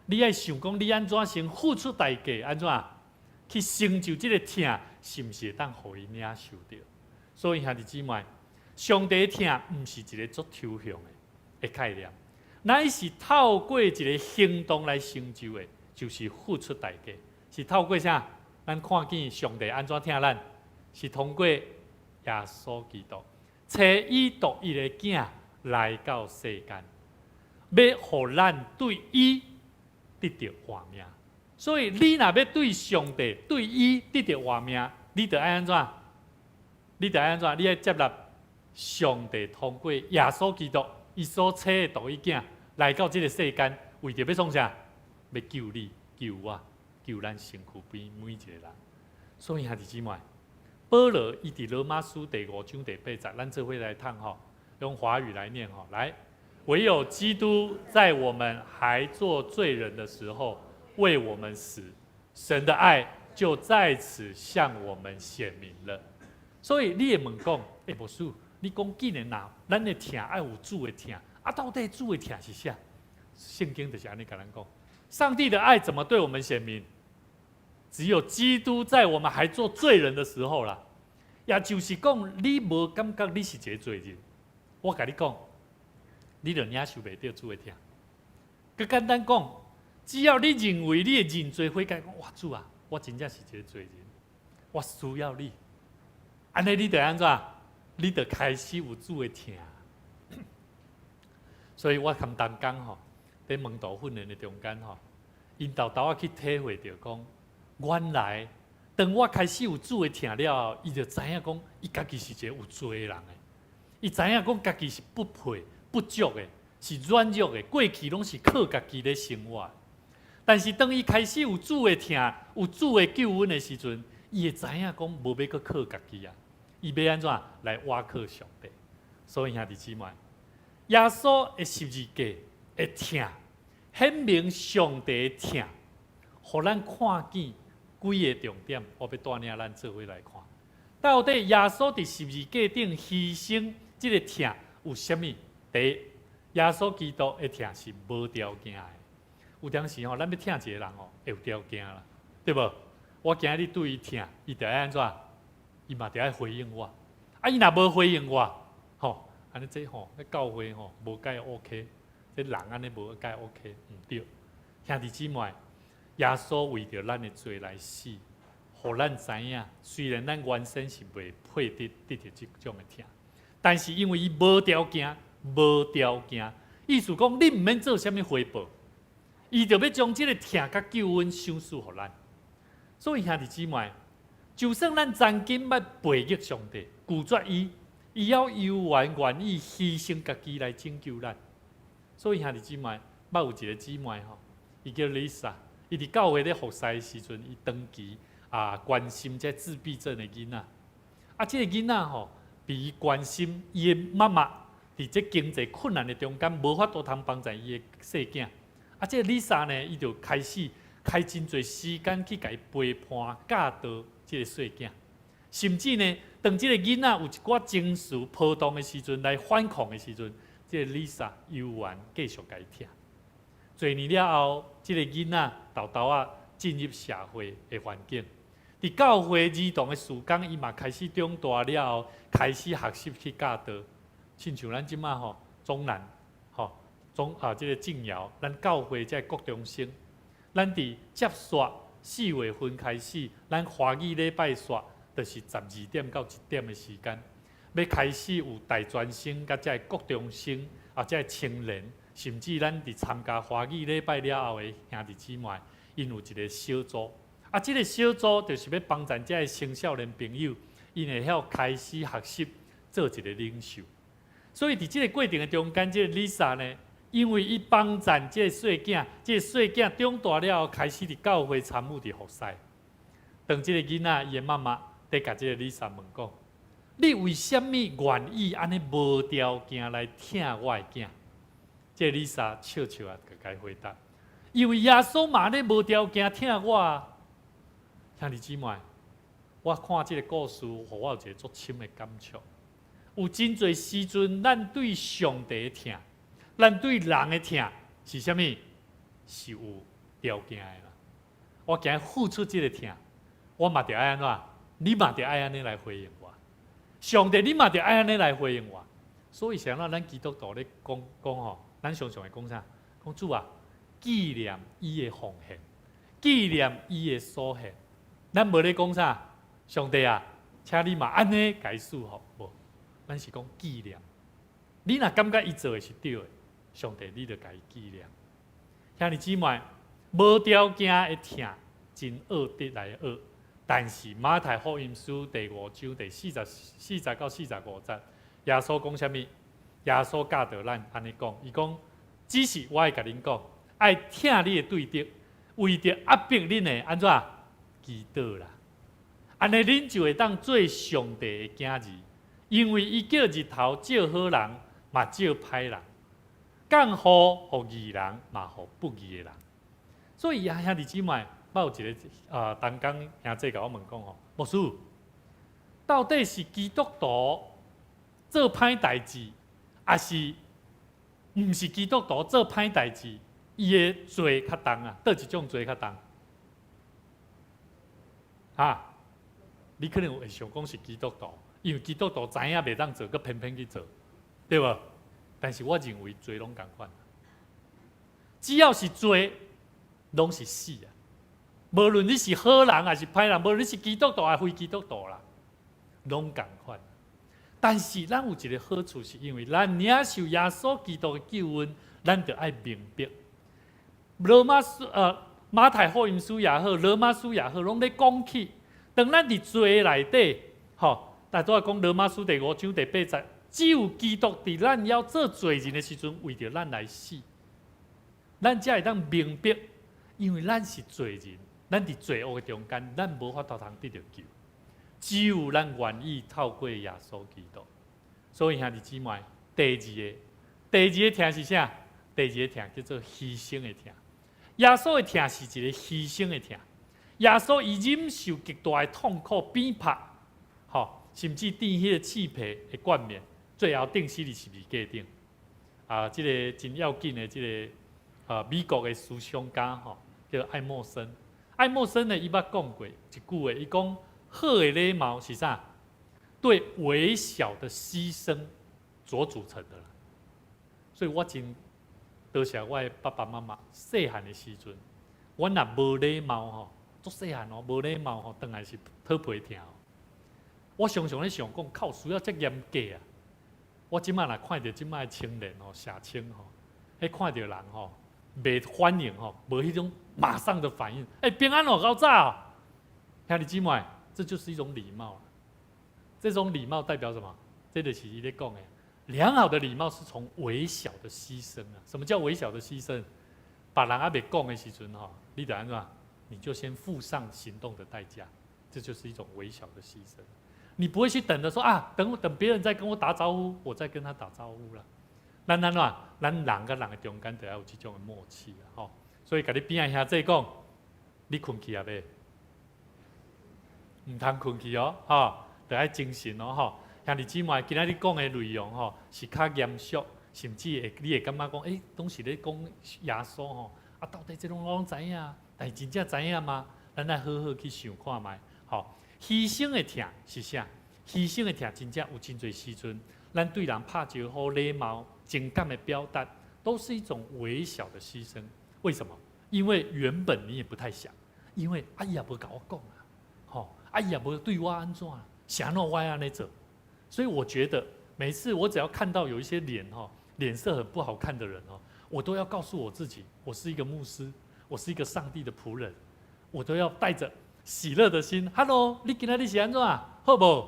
你爱想讲，你安怎先付出代价，安怎去成就这个听，是毋是会当互伊领受到？所以兄弟姊妹。上帝听毋是一个足抽象的概念，乃是透过一个行动来成就的，就是付出代价。是透过啥？咱看见上帝安怎听咱，是通过耶稣基督，找伊独一的囝来到世间，要互咱对伊得到活命。所以你若要对上帝、对伊得到活命，你得爱安怎？你得爱安怎？你要接纳。上帝通过耶稣基督，伊所找的独一囝来到这个世间，为着要创啥？要救你、救我、救咱身躯边每一个人。所以兄弟姊妹，保罗伊伫罗马书第5章第8节，咱做伙来读吼，用华语来念吼，来，唯有基督在我们还做罪人的时候为我们死，神的爱就在此向我们显明了。所以你会问讲，牧师，你讲既然呐，咱的疼爱有主的疼，到底主的疼是啥？圣经就是安尼跟咱讲，上帝的爱怎么对我们显明？只有基督在我们还做罪人的时候啦，也就是讲，你无感觉你是一个罪人，我跟你讲，你就领受袂到主的疼。佮简单讲，只要你认为你的认罪悔改，讲哇主啊，我真正是一个罪人，我需要你。安尼你得安怎？你得开始有主的疼。所以我含当工吼，在门徒训练的中间吼，因豆豆去体会到讲，原来当我开始有主的疼了后，伊就知影讲，伊家己是一个有罪的人诶。伊知影讲家己是不配、不足的，是软弱的，过去拢是靠家己咧生活。但是当伊开始有主的疼、有主的救恩的时阵，伊会知影讲无要搁靠家己啊，伊要安怎来倚靠上帝。所以兄弟姊妹，耶稣的十字架的疼，显明上帝的疼，互咱看见几个重点，我要带领咱做伙来看。到底耶稣伫十字架顶牺牲，这个疼有啥物？第一，耶稣基督的疼是无条件的。有当时吼，咱要疼一个人吼，会有条件啦，对无？我今日对伊疼，伊得爱安怎？伊嘛得爱回应我。啊，伊若无回应我，吼，安尼这吼，咧教会吼无解 OK， 这人安尼无解 OK， 毋对。兄弟姊妹，耶稣为着咱的罪来死，互咱知影，虽然咱原身是袂配得到这种的疼，但是因为伊无条件，意思讲你毋免做啥物回报。伊就要将这个疼甲救恩赏赐互咱，所以兄弟姊妹，就算咱曾经捌背逆上帝，拒绝伊，伊要犹原愿意牺牲家己来拯救咱。所以兄弟姊妹，捌有一个姊妹吼，伊叫 Lisa， 伊伫教会咧服侍的时阵，伊长期关心这自闭症的囡仔。这个囡仔吼，被伊关心，伊的妈妈伫这经济困难的中间，无法度通帮助伊的细囝。这个 Lisa 呢，伊就开始开真侪时间去甲伊陪伴、教导这个细囝，甚至呢，当这个囡仔有一寡情绪波动的时阵，来反抗的时阵，这个 Lisa 犹原继续甲伊听。多年了后，这个囡仔豆豆进入社会的环境，伫教会儿童的时间，伊嘛开始长大了后，开始学习去教导，亲像咱即马吼，中南。这个敬尧，咱教会这国中生，咱伫接煞4月份开始，咱华语礼拜煞，就是12点到1点的时间，要开始有大专生甲这国中生，这青年，甚至咱伫参加华语礼拜了后的兄弟姊妹，因有一个小组，这个小组就是要帮助这青少年朋友，因会晓开始学习做一个领袖。所以伫这个过程的中间，这个 Lisa 呢，因为伊帮助这个细囝，这个细囝长大了后，开始伫教会参与伫服侍。当这个囡仔伊的妈妈在甲这个 Lisa 问讲：“你为什么愿意安尼无条件来疼我的囝？”这个 Lisa 笑笑甲伊回答：“因为耶稣嘛咧无条件疼我啊！”兄弟姊妹，我看这个故事，互我有一个足深的感触。有真侪时阵，咱对上帝的疼。咱对人的疼是啥物？是有条件的啦。我今日付出这个疼，我嘛得爱安怎？你嘛得爱安尼来回应我。上帝，你嘛得爱安尼来回应我。所以想到咱基督徒咧讲吼，咱常常会讲啥？讲主啊，纪念伊的奉献，纪念伊的所献。咱无咧讲啥？上帝啊，请你嘛安尼解释吼，无？咱是讲纪念。你若感觉伊做的是对的。上帝，你就甲伊纪念。兄弟姊妹，无条件的疼，真恶得来恶。但是马太福音书第5章第40到45节，耶稣讲啥物？耶稣教导咱安尼讲，伊讲：只是我会甲恁讲，爱疼你的对敌，为着压迫恁的安怎祈祷啦。安尼恁就会当做上帝的囝儿，因为伊叫日头照好人，嘛照歹人。降雨予义人，嘛予不义的人。所以兄弟姊妹，捌捌有一个东港兄弟甲我问讲吼，牧师，到底是基督徒做歹代志，还是毋是基督徒做歹代志？伊的罪较重啊？倒一种罪较重？哈？你可能会想讲是基督徒，因为基督徒知影袂当做，佮偏偏去做，对无？但是我认为罪拢共款，只要是罪，拢是死啊！无论你是好人还是歹人，无论你是基督徒还是非基督徒啦，拢共款。但是咱有一个好处，是因为咱领受耶稣基督的救恩，咱就爱明白。马太福音书也好，罗马书也好，拢咧讲起，当咱伫罪内底，大多讲罗马书第5章第8节，只有基督伫咱要做罪人的时阵，为着咱来死，咱才会当明白，因为咱是罪人，咱伫罪恶的中间，咱无法度通得到救。只有咱愿意透过耶稣基督，所以兄弟姊妹，第二个疼是啥？第二个疼叫做牺牲的疼。耶稣的疼是一个牺牲的疼。耶稣伊忍受极大的痛苦、鞭拍，甚至顶迄个刺皮的冠冕，最后顶死伫十字架顶。这个真要紧的，这个美国的思想家叫爱默生。爱默生呢，伊捌讲过一句话，伊讲。好的礼貌是啥？对微小的牺牲所组成的啦。所以我真多谢我的爸爸妈妈。细汉的时阵，我若无礼貌足细汉无礼貌当然是讨皮疼。我常常咧想讲，靠需要遮严格啊！我即摆若看到即摆的青年社青迄看到人袂欢迎无迄种马上的反应。平安够早，兄弟姊妹。这就是一种礼貌，这种礼貌代表什么？这就是伊咧讲的，良好的礼貌是从微小的牺牲啊。什么叫微小的牺牲？别人还没讲的时阵你就安怎？你就先付上行动的代价，这就是一种微小的牺牲。你不会去等着说等别人再跟我打招呼，我再跟他打招呼了。咱人甲人的中间就要有这种的默契啊！所以甲你边仔兄弟讲，你困去啊未？唔通困去就爱精神兄弟姊妹，今仔日讲的内容是较严肃，甚至你会感觉讲，拢是咧讲耶稣到底这种拢知影，但是真正知影吗？咱来好好去想看卖。牺牲的疼是啥？牺牲的疼真正有真侪时阵，咱对人拍招呼、礼貌、情感的表达，都是一种微小的牺牲。为什么？因为原本你也不太想，因为阿姨也无甲我讲阿姨也无对我安怎，想让我安尼做，所以我觉得每次我只要看到有一些脸色很不好看的人我都要告诉我自己，我是一个牧师，我是一个上帝的仆人，我都要带着喜乐的心。Hello， 你今仔日是安怎？好不？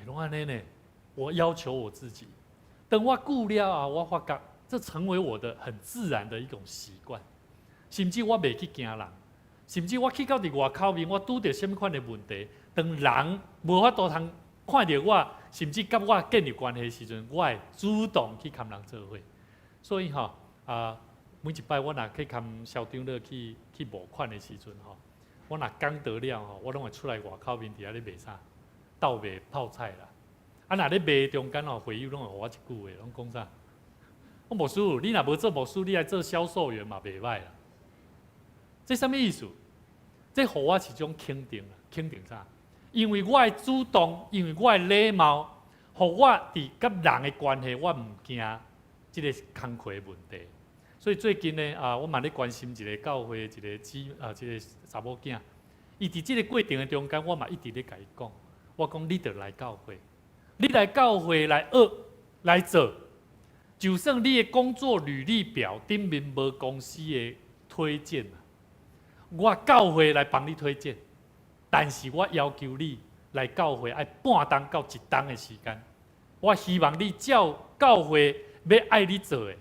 拢安尼呢？我要求我自己，等我久了我发觉这成为我的很自然的一种习惯，甚至我袂去惊人。甚至我去到伫外口面，我拄到什么款的问题，当人无法度通看到我，甚至甲我建立关系的时阵，我会主动去跟人做伙。所以每一摆我若去跟校长咧去募款的时阵我若讲得了我拢会出来外口面伫遐咧卖啥，斗卖泡菜啦。若咧卖中间会友拢会互我一句话，拢讲啥？我牧师，你若无做牧师，你来做销售员嘛，袂歹啦。这什么意思？这互我是一种肯定，肯定啥？因为我的主动，因为我的礼貌，互我伫甲人的关系，我毋惊这个工课的问题。所以最近呢，我嘛咧关心一个教会一个这个查某囝，伊伫这个过程的中间，我嘛一直咧甲伊讲，我讲你得来教会，你来教会来学来做，就算你的工作履历表顶面无公司的推荐我教会来帮你推荐，但是我要求你来教会爱半冬到一冬的时间。我希望你照教会要爱你做的，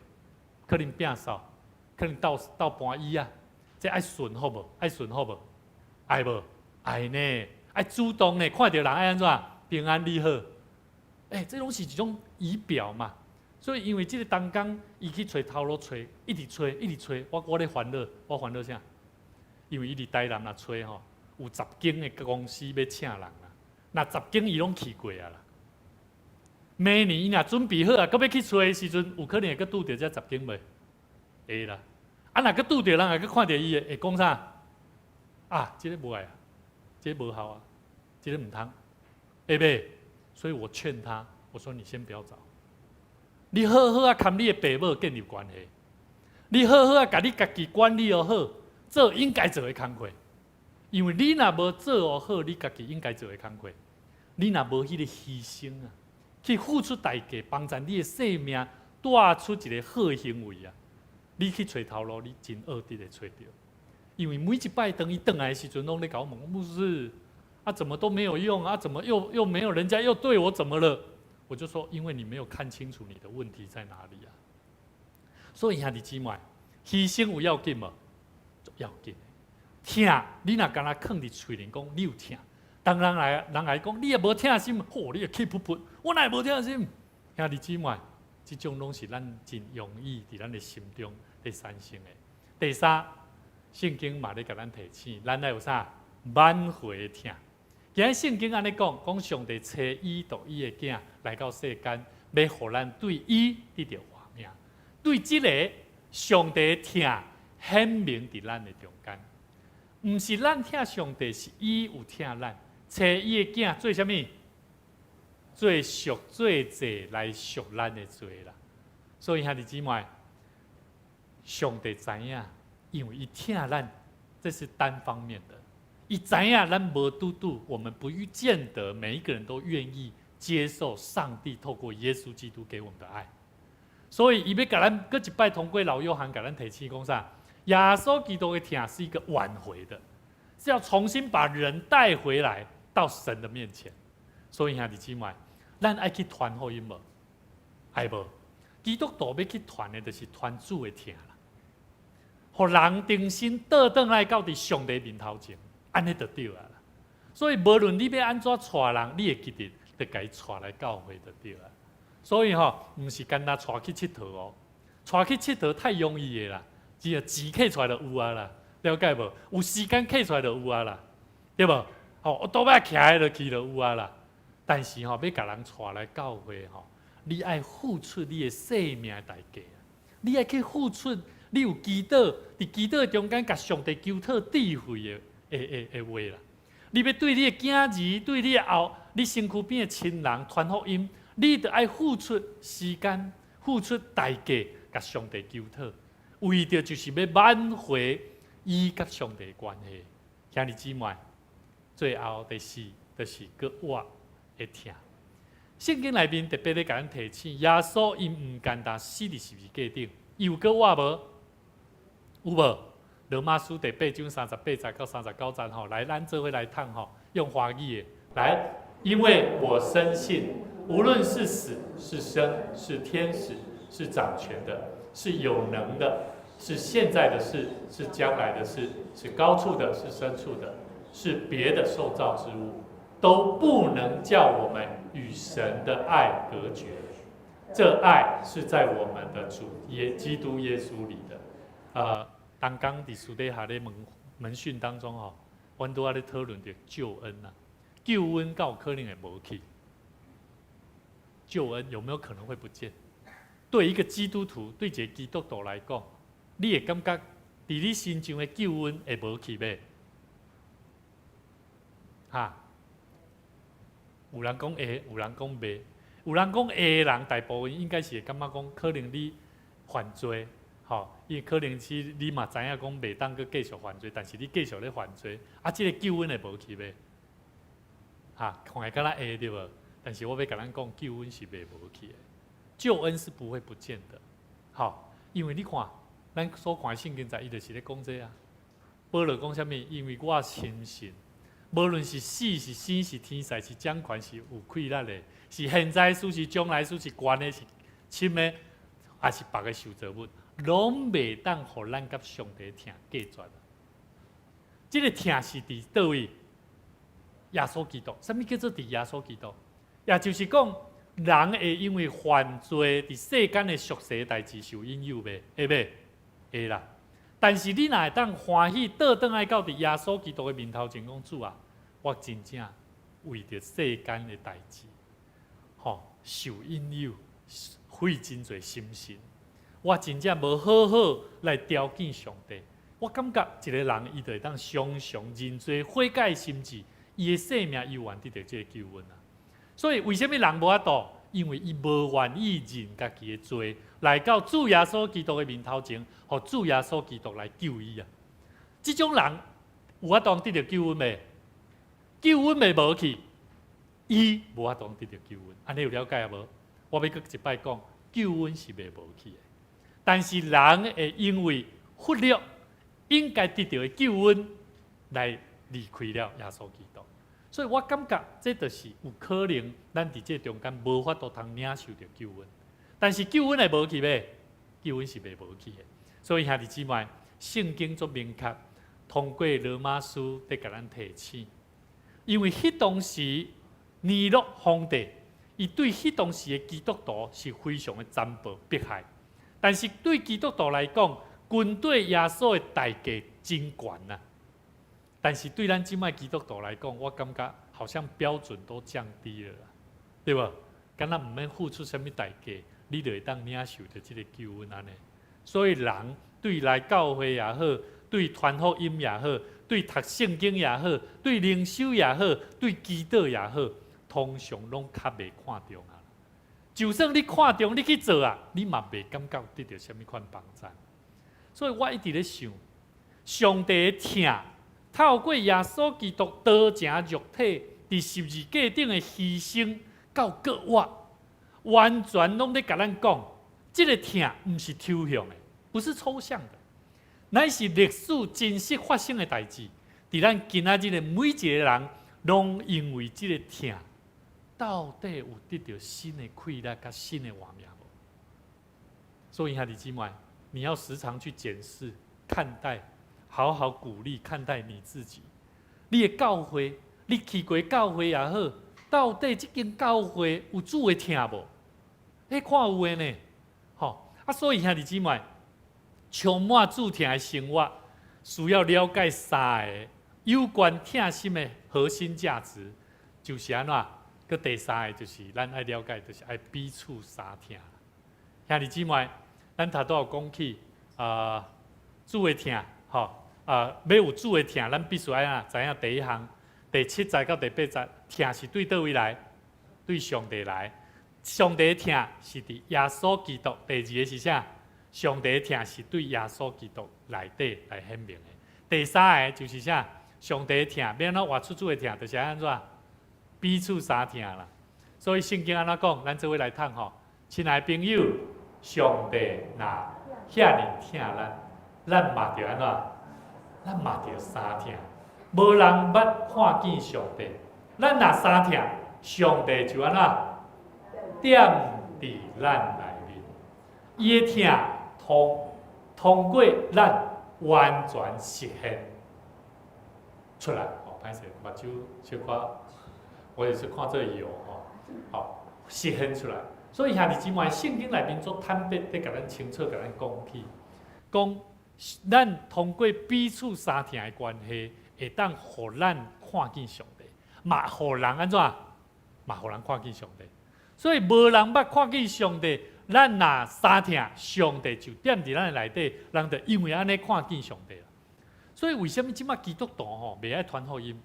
可能摒扫，可能到搬椅这爱顺好无？爱顺好无？爱无？爱呢？爱主动呢？看到人爱安怎？平安你好。这拢是一种仪表嘛。所以因为这个当工，伊去找头路找，一直找，我咧烦恼，我烦恼啥？因为伊伫台南若吹吼，有10间的公司要请人啦，那10间伊拢去过啊啦。明年伊若准备好啊，搁要去吹的时阵，有可能会搁拄着这10间袂？会啦。啊，若搁拄着人，会搁看着伊会讲啥？啊，这个无爱啊，这个无效啊，这个唔通，会袂？所以我劝他，我说你先不要找，你好好啊，看你的爸母建立关系，你好好啊，甲你家己管理好，做应该做的工课。因为你若无做好你家己应该做的工课，你若无迄个牺牲啊，去付出代价，帮助你的生命带出一个好的行为啊，你去找头路，你真恶直会找到。因为每一摆等伊转来的时阵，拢咧搞问牧师。啊，怎么都没有用啊？怎么又没有？人家又对我怎么了？我就说，因为你没有看清楚你的问题在哪里啊。所以兄弟姊妹，牺牲有要紧无？要紧。疼，你若敢若囥伫嘴里讲你有疼，当人来讲你也无疼心，嚯，你也气噗噗，我哪会无疼心？兄弟姊妹，这种拢是咱真容易伫咱的心中在产生的。第三，圣经嘛咧甲咱提醒，咱要有啥？挽回疼。今日圣经安尼讲上帝找伊独伊的囝来到世间，要互咱对伊得到活命。对即个上帝疼显明伫咱的中间，毋是咱疼上帝，是伊有疼咱。找伊的囝做啥物？做赎罪祭来赎咱的罪啦。所以兄弟姊妹，上帝知影，因为伊疼咱，这是单方面的。伊知影咱无拄，我们不见得每一个人都愿意接受上帝透过耶稣基督给我们的爱，所以伊要甲咱搁一摆通过老约翰甲咱提醒讲啥？耶稣基督的疼是一个挽回的，是要重新把人带回来到神的面前。所以兄弟姊妹，咱爱去传福音无？爱无？基督徒要去传的，就是传主的疼啦，互人重新倒转来到伫上帝面头前。安尼就对啊啦，所以无论你要安怎带人，你会记得，就甲伊带来教会就对啊。所以毋是干那带去佚佗哦，带去佚佗太容易的啦，只要钱摕出来就有啊啦，了解无？有时间摕出来就有啊啦，对无？倒摆徛喺就去就有啊啦。但是要甲人带来教会你爱付出你的生命的代价，你爱去付出，你有祈祷，伫祈祷中间甲上帝求讨智慧的。会话啦！你要对你的囝儿，对你的你身躯边的亲人传福音，你就爱付出时间、付出代价，甲上帝求讨，为着就是要挽回伊甲上帝的关系。兄弟姊妹，最后第四就是个活的疼。圣经内面特别咧甲咱提醒，耶稣因唔简单死伫十字架顶，伊有个活无？有无？罗马书第8章38节到39节来咱做伙来谈用华语的来，因为我深信，无论是死是生，是天使，是掌权的，是有能的，是现在的事，是将来的事，是高处的，是深处的，是别的受造之物，都不能叫我们与神的爱隔绝。这爱是在我们的主基督耶稣里的。刚刚伫私底下咧门训当中阮拄仔咧讨论着救恩啊，救恩有可能会无去，救恩有没有可能会不见？对一个基督徒，对一个基督徒来讲，你会感觉伫你心中的救恩会无去呗？有人讲会，有人讲袂，有人讲会的人，大部分应该是会感觉讲，可能你犯罪。因为可能是你嘛知影讲袂当去继续犯罪，但是你继续咧犯罪，这个救恩会无去呗？看来敢若会对无？但是我要甲咱讲，救恩是袂无去的，救恩是不会不见的。因为你看，咱所看圣经在伊就是咧讲这啊。保罗讲啥物？因为我深信，无论是死是生是天使是掌权是有权力的，是现在事是将来事是悬的是深的，还是别个受造物。拢袂当互咱甲上帝疼隔绝。这个疼是伫倒位？耶稣基督。什么叫做伫耶稣基督？也就是讲，人会因为犯罪伫世间的俗世代志受引诱袂？会袂？会啦。但是你若会当欢喜倒转来到伫耶稣基督的面头前讲主啊，我真正为着世间的代志，受引诱，费真侪心神。我真正无好好来雕见上帝。我感觉一个人伊就会当常常认罪悔改心志，伊的生命伊愿得到这个救恩啊。所以为什么人无法度？因为伊无愿意认家己的罪，来到主耶稣基督的面头前，互主耶稣基督来救伊啊。这种人有法度得到救恩未？救恩未无去，伊无法度得到救恩。安尼有了解无？我要搁一摆讲，救恩是未无去的，但是人会因为忽略应该得到的救恩，来离开了耶稣基督。所以我感觉这就是有可能，咱伫这中间无法度通领受到救恩，但是救恩会无去未？救恩是未无去的。所以兄弟姊妹，圣经足明确，通过罗马书在甲咱提醒，因为迄当时尼禄皇帝，伊对迄当时的基督徒是非常的残暴迫害，但是对基督徒来讲，军队耶稣的代价真悬啊。但是对咱即摆基督徒来讲，我感觉好像标准都降低了啦，对吧？敢若唔免付出什么代价，你就会当领受到这个救恩安尼。所以人对来教会也好，对传福音也好，对读圣经也好，对灵修也好，对祈祷也好，通常拢较袂看重啊。就算你看重，你去做啊，你嘛袂感觉得到什么款帮助。所以我一直咧想，上帝的疼。透过耶稣基督道成肉体，伫十字架顶的牺牲到割活，完全拢咧甲咱讲，这个疼不是抽象的，不是抽象的，乃是历史真实发生的代志。伫咱今仔日的每一个人，拢因为这个疼，到底有得到新的快乐甲新的画面无？所以兄弟姊妹，你要时常去检视、看待。好好鼓励看待你自己，你的教会，你去过教会也好，到底这间教会有主的疼无？看有的呢，所以兄弟姊妹，充满主疼的生活，需要了解三个有关疼心的核心价值，就是安怎？佮第三个就是咱爱了解，就是爱彼此相疼。兄弟姊妹，咱头拄有讲起主的疼。要有主的疼，咱必须爱知影第一项，第7节到第8节，疼是对倒位来？对上帝来。上帝的疼是伫耶稣基督。第二个是啥？上帝的疼是对耶稣基督内底来显明的。第三个就是啥？上帝的疼，要安怎活出主的疼，就是安怎？彼此相疼啦。所以圣经安怎讲？咱做伙来读吼。亲爱的朋友，上帝若遐尔疼咱嘛着安怎？咱嘛着相疼。无人捌看见上帝，咱若相疼，上帝就安怎？踮伫咱内面，伊的疼通过咱完全实现出来。歹势，目睭小可，我也是看这有实现出来。所以兄弟姊妹，圣经内面做坦白，得甲咱清楚，甲咱讲起，讲。咱通过彼此相疼的关系，会当互咱看见上帝，嘛互人安怎？嘛互人看见上帝。所以无人捌看见上帝，咱若相疼，上帝就踮伫咱的内底，人就因为安尼看见上帝了。所以为什么即摆基督徒袂爱传福音？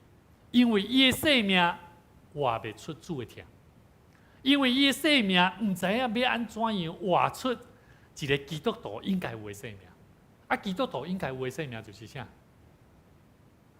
因为伊的生命活袂出主的疼，因为伊的生命毋知影要安怎样活出一个基督徒应该有的生命。基督徒应该有的生命就是啥？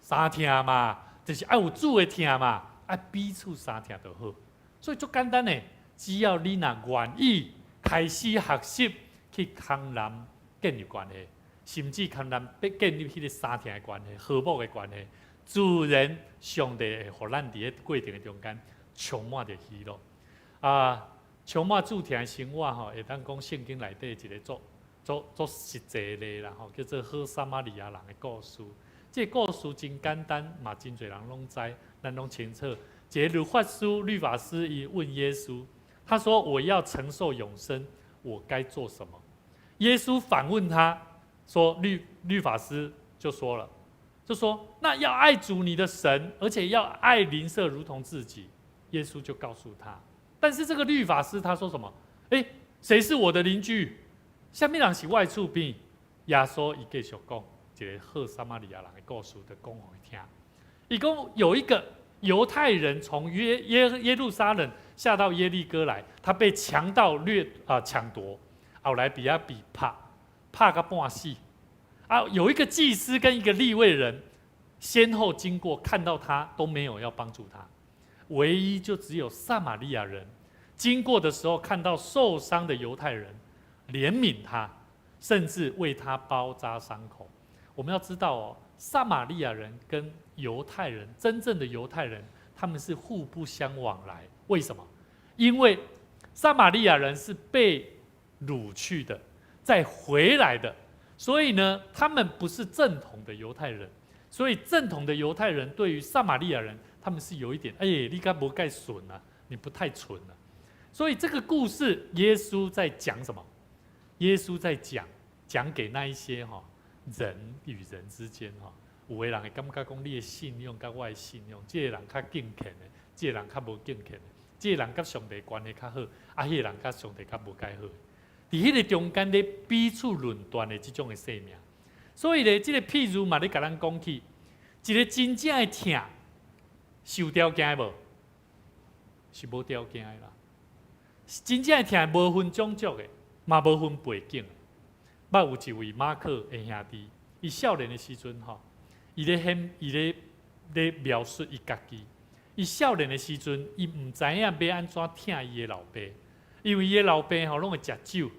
相疼嘛，就是爱有主的疼嘛，爱彼此相疼就好。所以足简单的，只要你若愿意开始学习去跟人建立关系，甚至跟人建立迄个相疼的关系、和睦的关系，自然上帝会互咱伫咧过程的中间充满着喜乐。充满主疼的生活会当讲圣经内底一个做实际的啦，叫做好撒玛利亚人的故事。这个故事真简单，嘛真侪人拢知，咱拢清楚。这律法师伊问耶稣，他说：“我要承受永生，我该做什么？”耶稣反问他：“说律法师就说了，就说那要爱主你的神，而且要爱邻舍如同自己。耶稣就告诉他，但是这个律法师他说什么？谁是我的邻居？下面人是外厝边。耶稣伊继续讲一个好撒玛利亚人的故事，就讲给听。伊讲有一个犹太人从耶路撒冷下到耶利哥来，他被强盗抢夺，后来比怕个半死。有一个祭司跟一个利未人先后经过，看到他都没有要帮助他，唯一就只有撒玛利亚人经过的时候看到受伤的犹太人，怜悯他，甚至为他包扎伤口。我们要知道哦，撒玛利亚人跟犹太人，真正的犹太人，他们是互不相往来。为什么？因为撒玛利亚人是被掳去的，再回来的，所以呢，他们不是正统的犹太人。所以正统的犹太人对于撒玛利亚人，他们是有一点，你该不该损啊？你不太纯啊。所以这个故事，耶稣在讲什么？耶稣在讲给那一些人与人之间有的人会感觉讲你的信用跟我的信用，这个人较敬虔的，这个人较无敬虔的，这个人跟上帝关系较好，那个人跟上帝较无介好。在迄个中间咧彼此论断的这种的生命。所以咧，这个譬如嘛，咧甲咱讲起，一个真正的疼，是有条件的无？是无条件的啦。真正的疼无分种族的，嘛无分背景的。捌有一位马可的兄弟，伊少年的时阵伊咧描述伊家己。伊少年的时阵，伊唔知影要安怎疼伊的老爸，因为伊的老爸拢会食酒，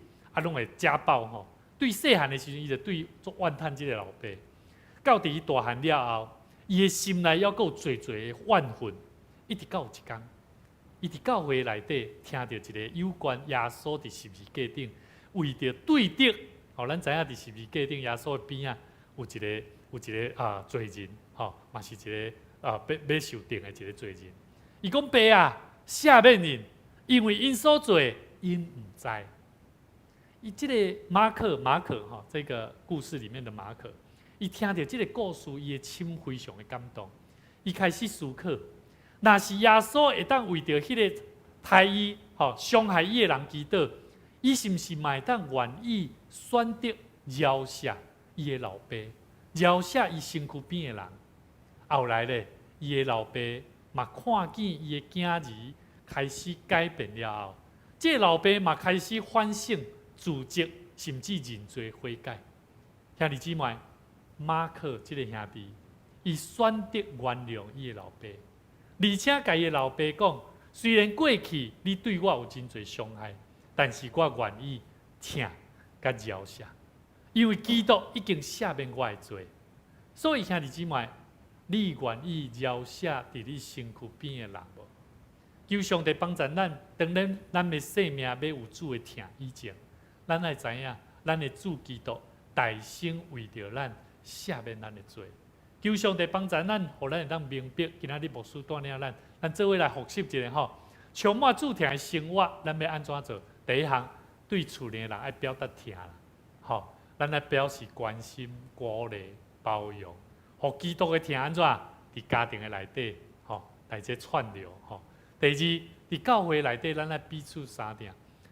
拢会家暴对细汉的时阵，伊就对做怨叹这个老爸。到伫伊大汉了后，伊的心内还佫有侪侪的怨恨，一直到有一天，伊伫教会内底听到一个有关耶稣伫十字架顶为着对敌，咱知影伫十字架顶耶稣的边有一个罪人，嘛是一个要受定的一个罪人。伊讲爸啊，赦免因，因为因所做，因唔知。伊这个马可这个故事里面的马可，伊听到这个故事，伊的心非常的感动。伊开始思考，若是耶稣会当为着迄个害伊、伤害伊的人祈祷，伊是毋是嘛会当愿意选择饶赦伊的老爸，饶赦伊身躯边的人？后来咧，伊的老爸嘛看见伊的囝儿开始改变了后，这个老爸嘛开始反省、自责，甚至认罪悔改。兄弟姊妹，马可这个兄弟，伊选择原谅伊的老爸，而且甲伊的老爸讲：虽然过去你对我有真侪伤害，但是我愿意疼甲饶赦，因为基督已经赦免我的罪。所以兄弟姊妹，你愿意饶赦伫你身躯边的人无？求上帝帮助咱，当咱的生命要有主的疼以前，咱要知影，咱的主基督大生为着咱赦免咱的罪。求上帝帮助咱，互咱会当明白今仔日牧师带领咱做伙来复习一下充满主疼的生活，咱要安怎做？第一项，对厝里的人爱表达疼啦，咱来表示关心、鼓励、包容，互基督的疼安怎？伫家庭的内底，来这串流，第二，伫教会内底，咱来彼此相听，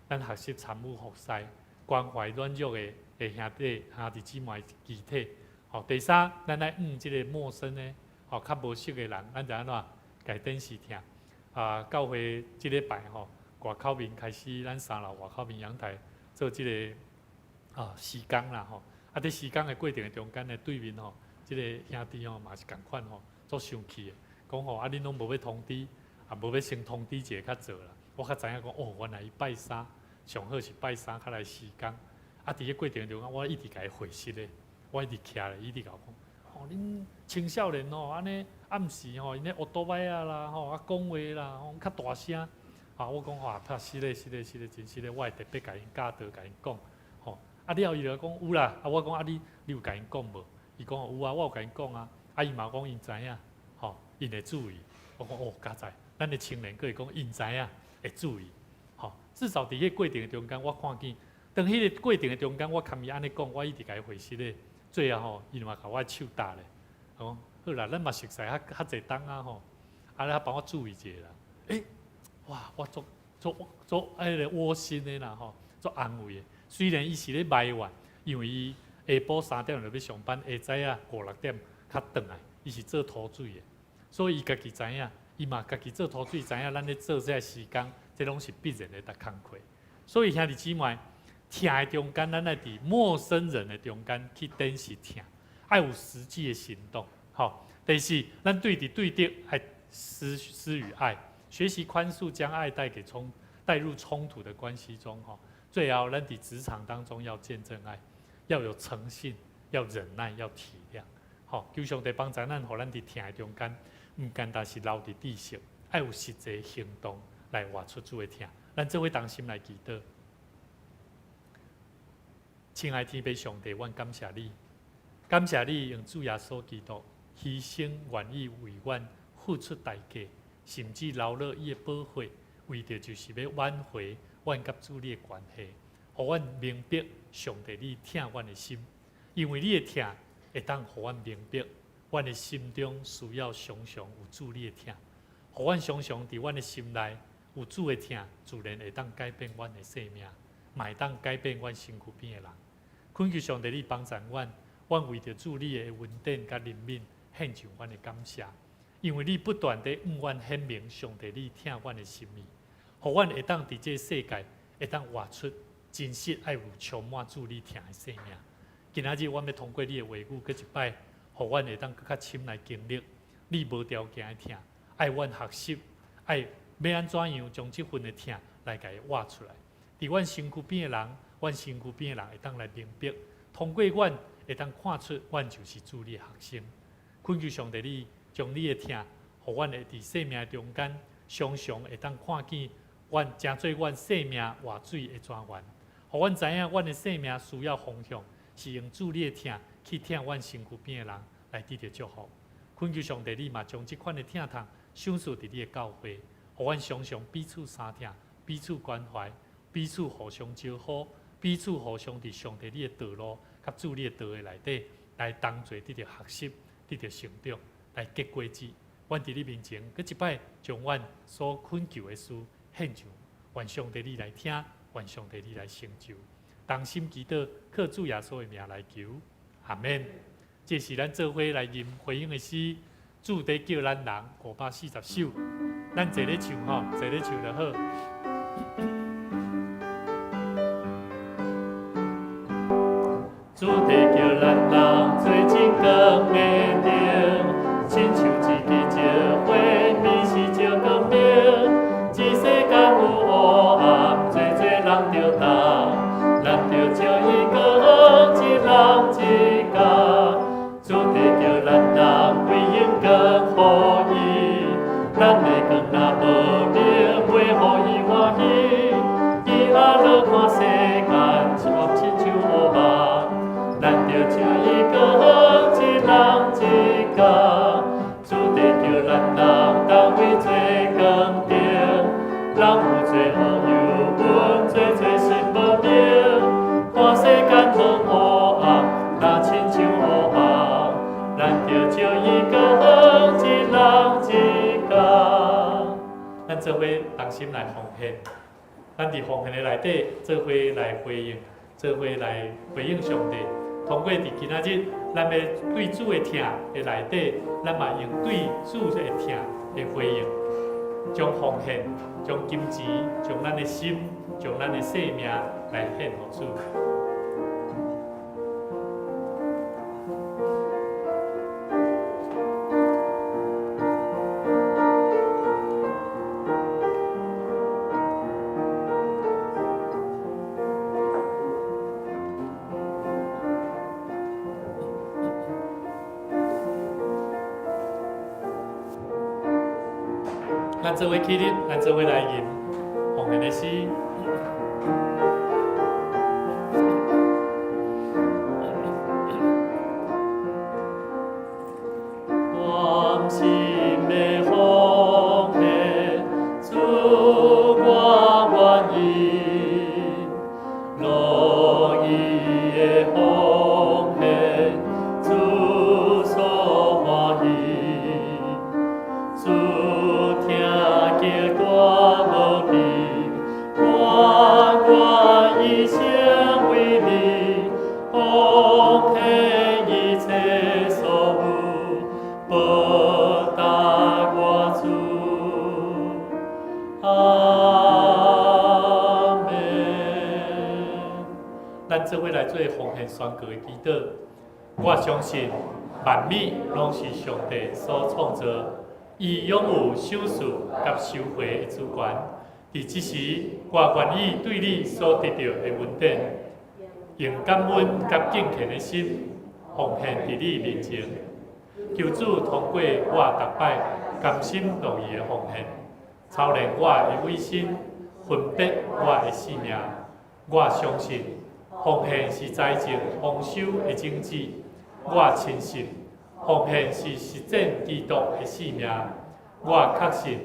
咱学习参与服侍，关怀软弱的兄弟姊妹集体。第三，咱来这个陌生的，较无熟的人，咱就安怎家电视听。教会这礼拜外口面开始，咱3楼外口面阳台做这个施工啦在施工的过程中间的对面这个兄弟嘛是同款做生气的，讲恁拢无要通知。无要先通知一下较早啦，我较知影讲原来伊拜三上好是拜三较来施工。伫迄过程中间，我一直甲伊回息咧，我一直徛咧，一直甲我讲，恁青少年安尼暗时因咧学倒摆啦，讲话啦，较大声。我讲是咧，真是咧，我会特别甲因教导，甲因讲。了伊就讲有啦，我讲你有甲因讲无？伊讲有啊，我有甲因讲啊。伊嘛讲因知影，因会注意。我讲加在。咱的青年佫会讲，因知影会注意，至少伫迄过程中间，我看见当迄个过程的中间，我堪伊安尼讲，我一直甲伊回信咧，最后吼，伊嘛甲我手搭咧，哦，好啦，咱嘛熟悉较侪档啊吼，啊，你帮我注意一下啦。哇，我做迄个窝心的啦吼，做安慰的。虽然伊是咧埋怨，因为伊下晡3点就要上班，下早啊5、6点较转来，伊是做土水的，所以伊家己知影，伊嘛家己做土水知影，咱咧做这时间，这拢是必然的搭工课。所以兄弟姊妹，听的中间，咱爱伫陌生人的中间去珍惜听，爱有实际的行动。好，第四，咱对敌爱施予爱。学习宽恕，将爱带入冲突的关系中。最后，咱在职场当中要见证爱，要有诚信，要忍耐，要体谅。求上帝帮助咱，互咱伫听的中间，唔单单是留伫知识，爱有实际行动来活出主的听。咱做伙同心来祈祷。亲爱天父上帝，阮感谢你，感谢你用主耶稣基督牺牲愿意为阮付出代价。甚至留落伊的宝血，为着就是要挽回阮甲主你的关系，互阮明白上帝你疼阮的心，因为你的疼会当互阮明白，阮的心中需要常常有主你的疼，互阮常常伫阮的心内有主的疼，自然会当改变阮的生命，嘛会当改变阮身躯边的人。恳求上帝你帮助阮，阮为着主你的恩典甲怜悯，献上阮的感谢。因为你不断地向阮显明上帝你疼阮的心意，互阮会当伫这世界会当活出真实爱有充满主你疼的生命。今仔日阮要通过你的话语，搁一摆，互阮会当搁较深来经历你无条件的疼，爱阮学习，爱要安怎样将这份的疼来甲伊挖出来。伫阮身躯边的人，阮身躯边的人会当来明白，通过阮会当看出阮就是主你的学生。恳求上帝你。将你的疼，互阮会伫生命中间，常常会当看见阮真做阮生命活水的泉源，互阮知影阮的生命需要方向，是用主你的疼去疼阮身躯边的人来得到祝福。恳求上帝，你嘛将这款的疼痛享受伫你的教会，互阮常常彼此相疼，彼此关怀，彼此互相招呼，彼此互相伫上帝你的道路，甲主你的道的内底来同齐得到学习，得到成长。来结果子，阮伫你面前，搁一摆将阮所恳求的事献上，愿上帝你来听，愿上帝你来成就。同心祈祷，靠主耶稣的名来求，阿免。这是咱做伙来吟回应的诗，主在叫咱人540首，咱坐咧唱吼，坐咧唱就好。主在叫咱人做真光的灯。亲像一支石花，米是照光明。这世间有黑暗，做人着担，咱着照伊光，一人一家。主地叫咱人回应光予伊，咱的光若无明，袂予伊欢喜。伊下落看世间，一望亲像乌梦，咱着照伊光，一人一家。主地叫咱人当为做工程，人有罪恶有阮，做心无明。看世间无黑暗，若亲像乌梦，咱着照伊光，一人一家。咱做伙同心来奉献，咱伫奉献的内底，做伙来回应，做伙来回应上帝。通过伫今仔日，咱要对主的疼的内底，咱嘛用对主的疼的回应，将奉献、将金钱、将咱的心、将咱的生命来献予主。咱做伙起立，咱做伙来吟奉献的诗。我心的奉献，主我愿意。的奉献，主所欢喜。主听见大无比，我愿一生为你奉献一切所有，报答我主。阿门。咱做伙来做奉献宣告的祈祷。我相信万物拢是上帝所创造。伊拥有赏赐甲收回的主权，伫即时，我愿意对你所得到的恩典，用感恩甲敬虔的心奉献伫你面前。求主通过我逐摆甘心乐意的奉献，操练我的委身，分别我的性命。我相信奉献是财政丰收的种子，我亲信。奉献是实践基督的性命，我确信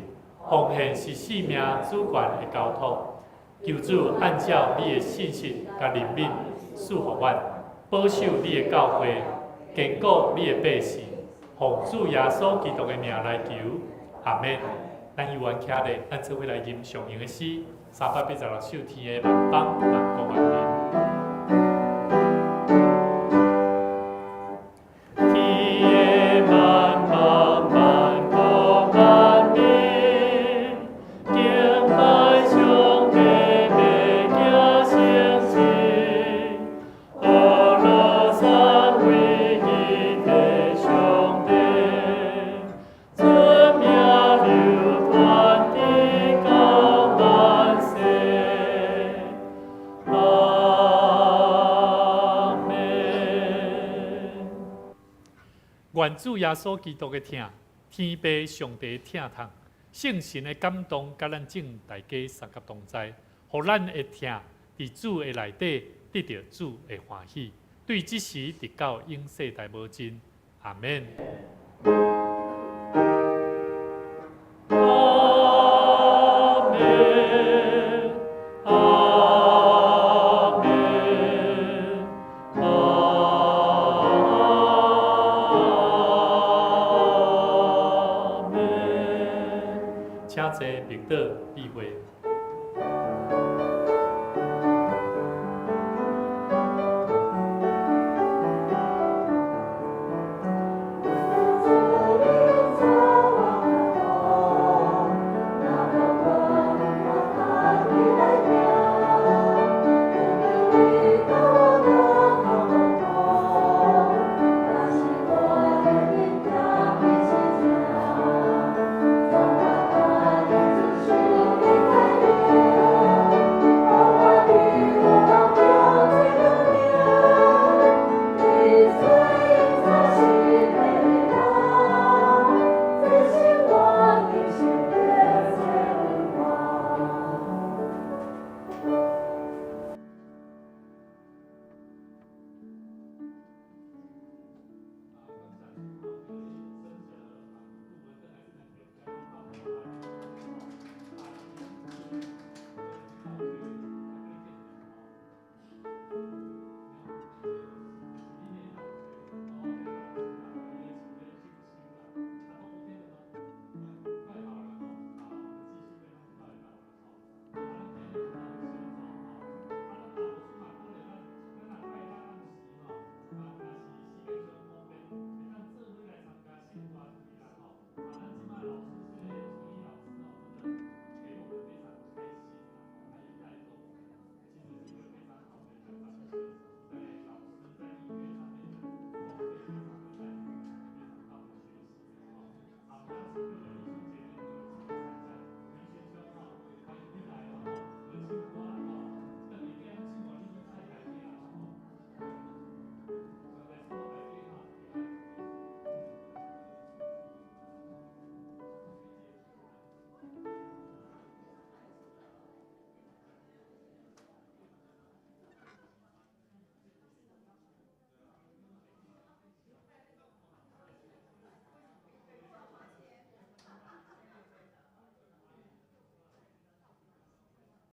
奉献是性命主权的交托。求主按照你的信息甲怜悯赐福我，保守你的教会，坚固你的百姓，奉主耶稣基督的名来求，阿门。咱依原徛咧，咱做伙来吟上行的诗，386首天的万邦万国万民。愿主耶稣基督的疼，天父上帝疼痛，圣神的感动，甲咱众大家三甲同在，互咱的疼伫主的内底得到主的欢喜，对即时直到永世代无尽。阿门。请坐，明道，彼